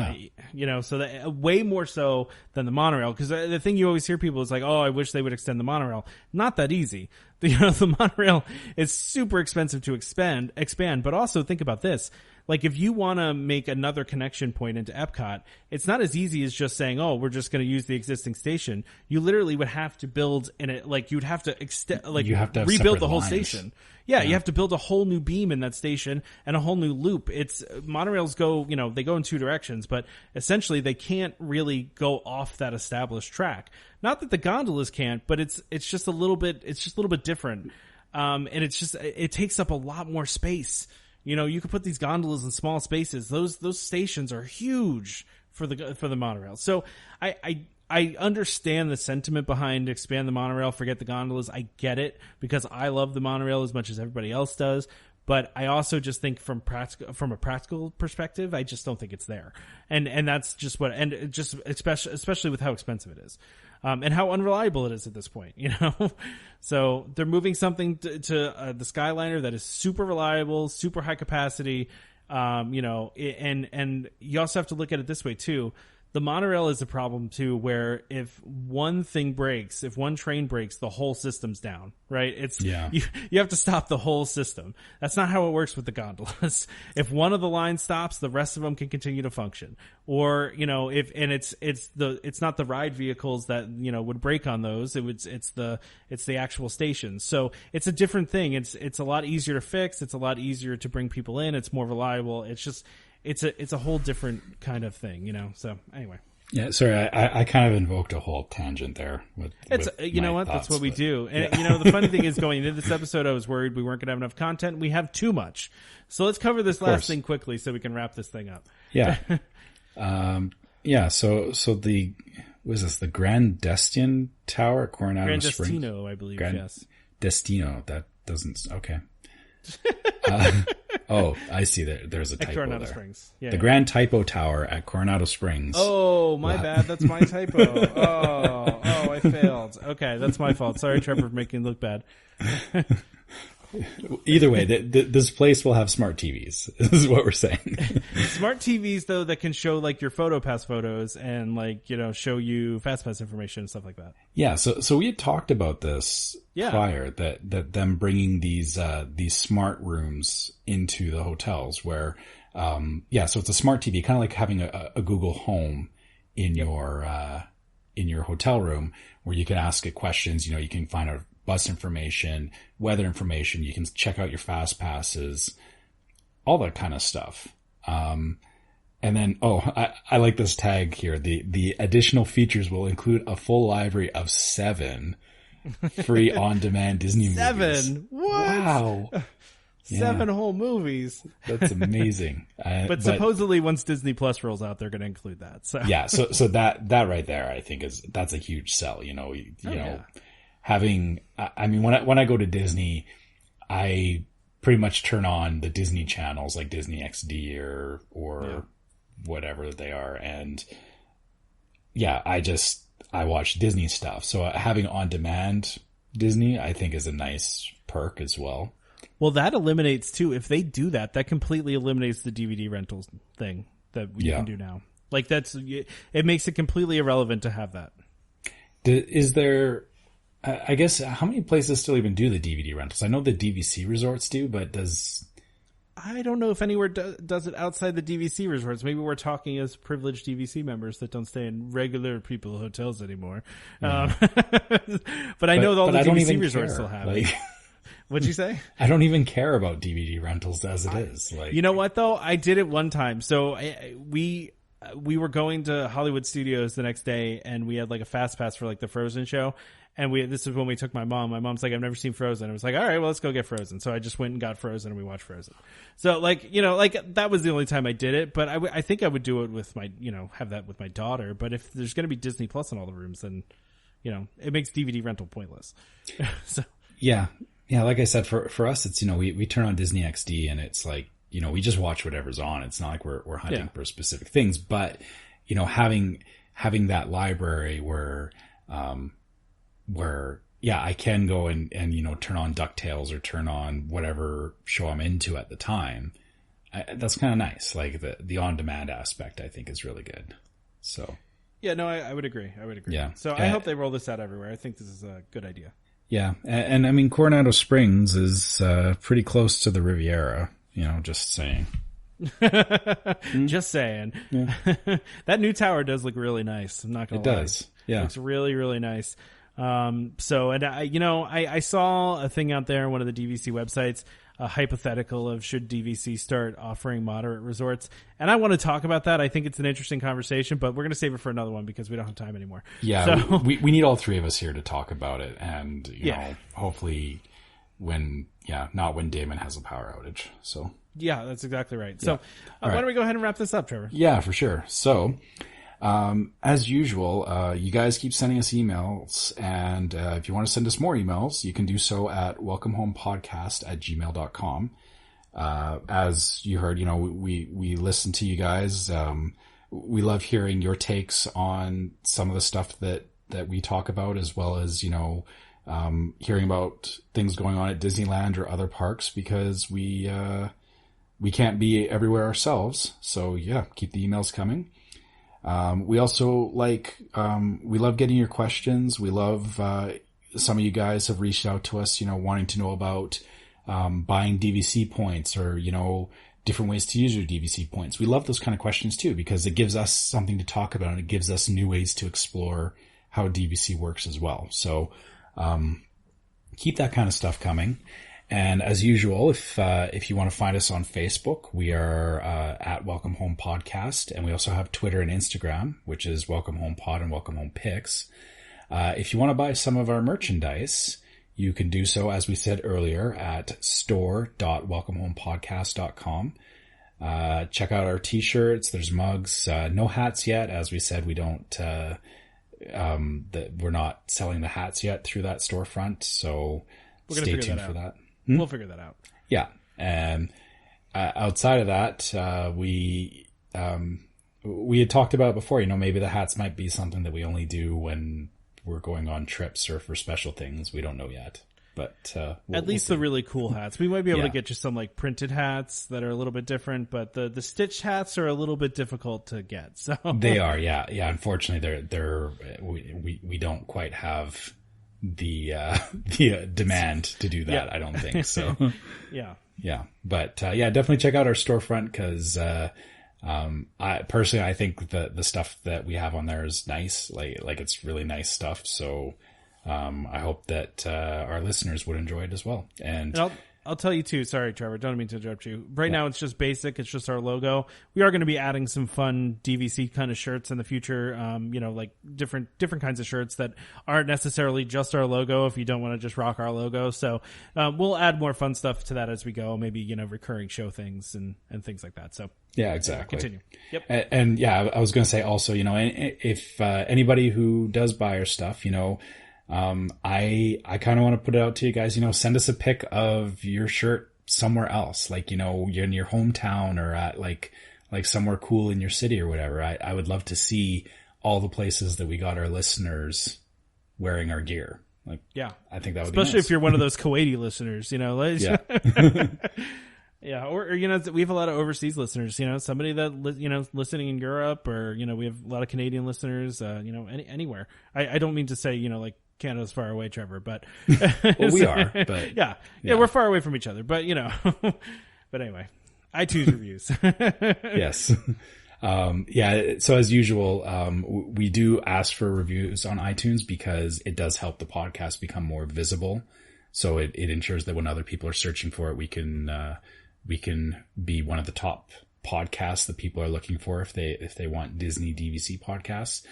so that, way more so than the monorail. Because the thing you always hear people is like, oh, I wish they would extend the monorail. Not that easy. The monorail is super expensive to expand. But also think about this. Like, if you want to make another connection point into Epcot, it's not as easy as just saying, oh, we're just going to use the existing station. You literally would have to build you'd have to rebuild the whole station. Yeah, you have to build a whole new beam in that station and a whole new loop. Monorails go, they go in two directions, but essentially they can't really go off that established track. Not that the gondolas can't, but it's just a little bit different. And it takes up a lot more space. You could put these gondolas in small spaces. Those stations are huge for the monorail. So I understand the sentiment behind expand the monorail, forget the gondolas. I get it because I love the monorail as much as everybody else does. But I also just think from a practical perspective, I just don't think it's there. And that's just especially with how expensive it is. And how unreliable it is at this point, So they're moving something to the Skyliner that is super reliable, super high capacity, and you also have to look at it this way too. The monorail is a problem too, where if one thing breaks, if one train breaks, the whole system's down, right? You have to stop the whole system. That's not how it works with the gondolas. If one of the lines stops, the rest of them can continue to function. Or, it's not the ride vehicles that, would break on those. It's the actual stations. So it's a different thing. It's a lot easier to fix. It's a lot easier to bring people in. It's more reliable. It's a whole different kind of thing, So anyway. Yeah, sorry, I kind of invoked a whole tangent there. That's what we do. And the funny thing is, going into this episode, I was worried we weren't going to have enough content. We have too much. So let's cover this last thing quickly so we can wrap this thing up. Yeah. So the Gran Destino Tower at Coronado Springs? Gran Destino, I believe. Yes. Destino. That doesn't. Okay. I see that there's a typo Coronado there. Springs. Yeah, the Grand Typo Tower at Coronado Springs. Oh, my bad. That's my typo. I failed. Okay, that's my fault. Sorry, Trevor, for making it look bad. Either way, this place will have smart TVs. This is what we're saying. Smart TVs, though, that can show like your PhotoPass photos and show you FastPass information and stuff like that. Yeah. So we had talked about this prior, that them bringing these smart rooms into the hotels where, so it's a smart TV, kind of like having a Google Home in your hotel room where you can ask it questions. You can find out bus information, weather information. You can check out your fast passes, all that kind of stuff. And then, I like this tag here. The additional features will include a full library of 7 free on-demand Disney movies. 7? What? Wow. 7 whole movies. That's amazing. But supposedly once Disney Plus rolls out, they're going to include that. So yeah. So that right there, I think that's a huge sell. Having, when I go to Disney, I pretty much turn on the Disney channels like Disney XD or whatever they are. And I watch Disney stuff. So having on-demand Disney, I think is a nice perk as well. Well, that eliminates too. If they do that, that completely eliminates the DVD rentals thing that you can do now. Like it makes it completely irrelevant to have that. Is there, I guess, how many places still even do the DVD rentals? I know the DVC resorts do, but I don't know if anywhere does it outside the DVC resorts. Maybe we're talking as privileged DVC members that don't stay in regular people hotels anymore. Yeah. But I know all the DVC resorts still have it. What'd you say? I don't even care about DVD rentals as it is. You know what though? I did it one time. So we were going to Hollywood Studios the next day, and we had like a fast pass for like the Frozen show. And this is when we took my mom. My mom's like, I've never seen Frozen. I was like, all right, well, let's go get Frozen. So I just went and got Frozen, and we watched Frozen. So that was the only time I did it. But I think I would do it with my, have that with my daughter. But if there's going to be Disney Plus in all the rooms, then, it makes DVD rental pointless. So yeah. Yeah, like I said, for us, it's, we turn on Disney XD and it's like, we just watch whatever's on. It's not like we're hunting for specific things, but, having that library where I can go and turn on DuckTales or turn on whatever show I'm into at the time. That's kind of nice. Like the on-demand aspect, I think is really good. So. Yeah, no, I would agree. Yeah. So I hope they roll this out everywhere. I think this is a good idea. Yeah. And I mean, Coronado Springs is pretty close to the Riviera, just saying. Just saying. Yeah. That new tower does look really nice. I'm not going to lie. It does. Yeah. It looks really, really nice. I saw a thing out there, one of the DVC websites, a hypothetical of should DVC start offering moderate resorts. And I want to talk about that. I think it's an interesting conversation, but we're going to save it for another one because we don't have time anymore. Yeah. So, we need all three of us here to talk about it. And, hopefully not when Damon has a power outage. So. Yeah, that's exactly right. So why don't we go ahead and wrap this up, Trevor? Yeah, for sure. So, as usual, you guys keep sending us emails, and if you want to send us more emails, you can do so at welcomehomepodcast@gmail.com. As you heard, we listen to you guys. We love hearing your takes on some of the stuff that we talk about, as well as, hearing about things going on at Disneyland or other parks, because we can't be everywhere ourselves. So yeah, keep the emails coming. We also we love getting your questions. We love, some of you guys have reached out to us, wanting to know about, buying DVC points or, different ways to use your DVC points. We love those kind of questions too, because it gives us something to talk about and it gives us new ways to explore how DVC works as well. So, keep that kind of stuff coming. And as usual, if you want to find us on Facebook, we are at Welcome Home Podcast, and we also have Twitter and Instagram, which is Welcome Home Pod and Welcome Home Pics. If you want to buy some of our merchandise, you can do so, as we said earlier, at store.welcomehomepodcast.com. Check out our t-shirts. There's mugs. No hats yet. As we said, we don't. We're not selling the hats yet through that storefront, so stay tuned for that. We'll figure that out. Yeah. And outside of that, we had talked about before, maybe the hats might be something that we only do when we're going on trips or for special things. We don't know yet. But at least the really cool hats. We might be able to get you some printed hats that are a little bit different, but the stitched hats are a little bit difficult to get. So they are, yeah. Unfortunately, we don't quite have the demand to do that. Yeah. I don't think so. Yeah. But definitely check out our storefront, because I think the stuff that we have on there is nice. Like it's really nice stuff. So I hope that our listeners would enjoy it as well. And I'll tell you too. Sorry, Trevor. Don't mean to interrupt you. Right now, it's just basic. It's just our logo. We are going to be adding some fun DVC kind of shirts in the future. Different kinds of shirts that aren't necessarily just our logo. If you don't want to just rock our logo, so we'll add more fun stuff to that as we go. Maybe recurring show things and things like that. So yeah, exactly. Continue. Yep. And I was going to say also, if anybody who does buy our stuff, I kind of want to put it out to you guys, send us a pic of your shirt somewhere else, you're in your hometown or at like somewhere cool in your city or whatever. I would love to see all the places that we got our listeners wearing our gear. Yeah, I think that would especially be nice. If you're one of those Kuwaiti listeners, Yeah. Yeah, or we have a lot of overseas listeners. Somebody that listening in Europe, or we have a lot of Canadian listeners. Anywhere. I don't mean to say Canada's far away, Trevor, but well, we are. But yeah, we're far away from each other. But but anyway, iTunes reviews. Yes. So as usual, we do ask for reviews on iTunes because it does help the podcast become more visible. So it ensures that when other people are searching for it, we can be one of the top podcasts that people are looking for if they want Disney DVC podcasts.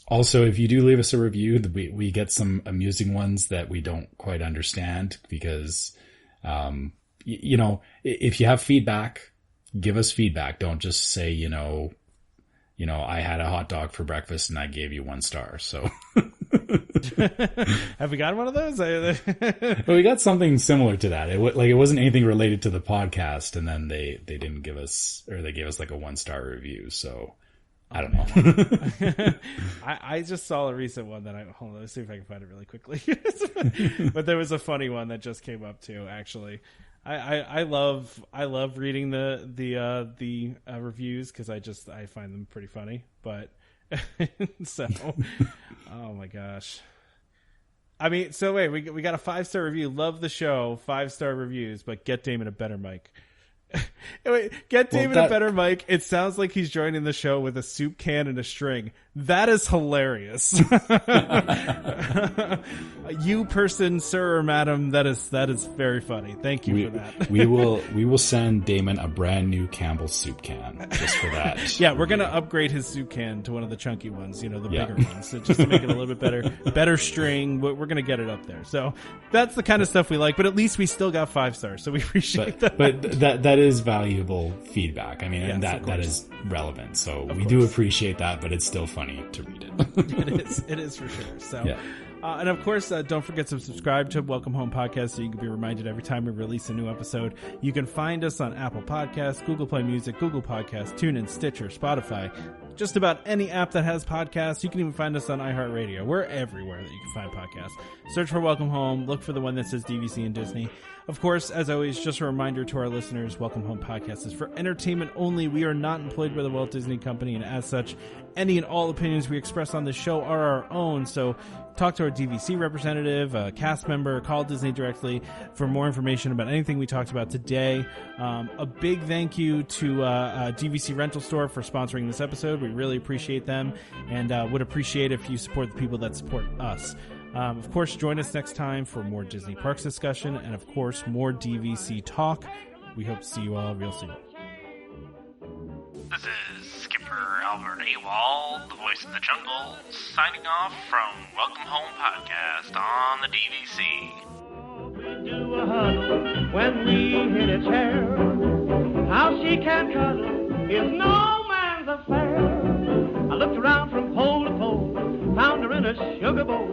Also, if you do leave us a review, we get some amusing ones that we don't quite understand because, if you have feedback, give us feedback. Don't just say, I had a hot dog for breakfast and I gave you 1 star. So have we got one of those? Well, we got something similar to that. It wasn't anything related to the podcast, and then they didn't give us, or they gave us a 1 star review. So, I don't know. I just saw a recent one that hold on, let's see if I can find it really quickly. But there was a funny one that just came up too. Actually, I love reading the reviews because I find them pretty funny. But so, oh my gosh. I mean, so wait, we got a 5-star review. Love the show, 5-star reviews, but get Damon a better mic. Wait, get Damon a better mic. It sounds like he's joining the show with a soup can and a string. That is hilarious. You person, sir or madam, that is very funny. Thank you for that. we will send Damon a brand new Campbell's soup can just for that. Yeah, we're gonna upgrade his soup can to one of the chunky ones, the bigger ones, so just to make it a little bit better string. We're gonna get it up there. So that's the kind of stuff we like. But at least we still got 5 stars, so we appreciate that. But that is valuable feedback. I mean, yes, and that is relevant. So we do appreciate that, but it's still funny to read it. It is for sure. So, and of course, don't forget to subscribe to Welcome Home Podcast so you can be reminded every time we release a new episode. You can find us on Apple Podcasts, Google Play Music, Google Podcasts, TuneIn, Stitcher, Spotify, just about any app that has podcasts. You can even find us on iHeartRadio. We're everywhere that you can find podcasts. Search for Welcome Home. Look for the one that says DVC and Disney. Of course, as always, just a reminder to our listeners, Welcome Home Podcast is for entertainment only. We are not employed by the Walt Disney Company, and as such, any and all opinions we express on this show are our own. So talk to our DVC representative, a cast member, call Disney directly for more information about anything we talked about today. A big thank you to DVC Rental Store for sponsoring this episode. We really appreciate them, and would appreciate if you support the people that support us. Of course, join us next time for more Disney Parks discussion and, of course, more DVC talk. We hope to see you all real soon. This is Skipper Albert Awol, the voice of the jungle, signing off from Welcome Home Podcast on the DVC. We do a huddle when we hit a chair. How she can cuddle is no man's affair. I looked around from pole to pole, found her in a sugar bowl.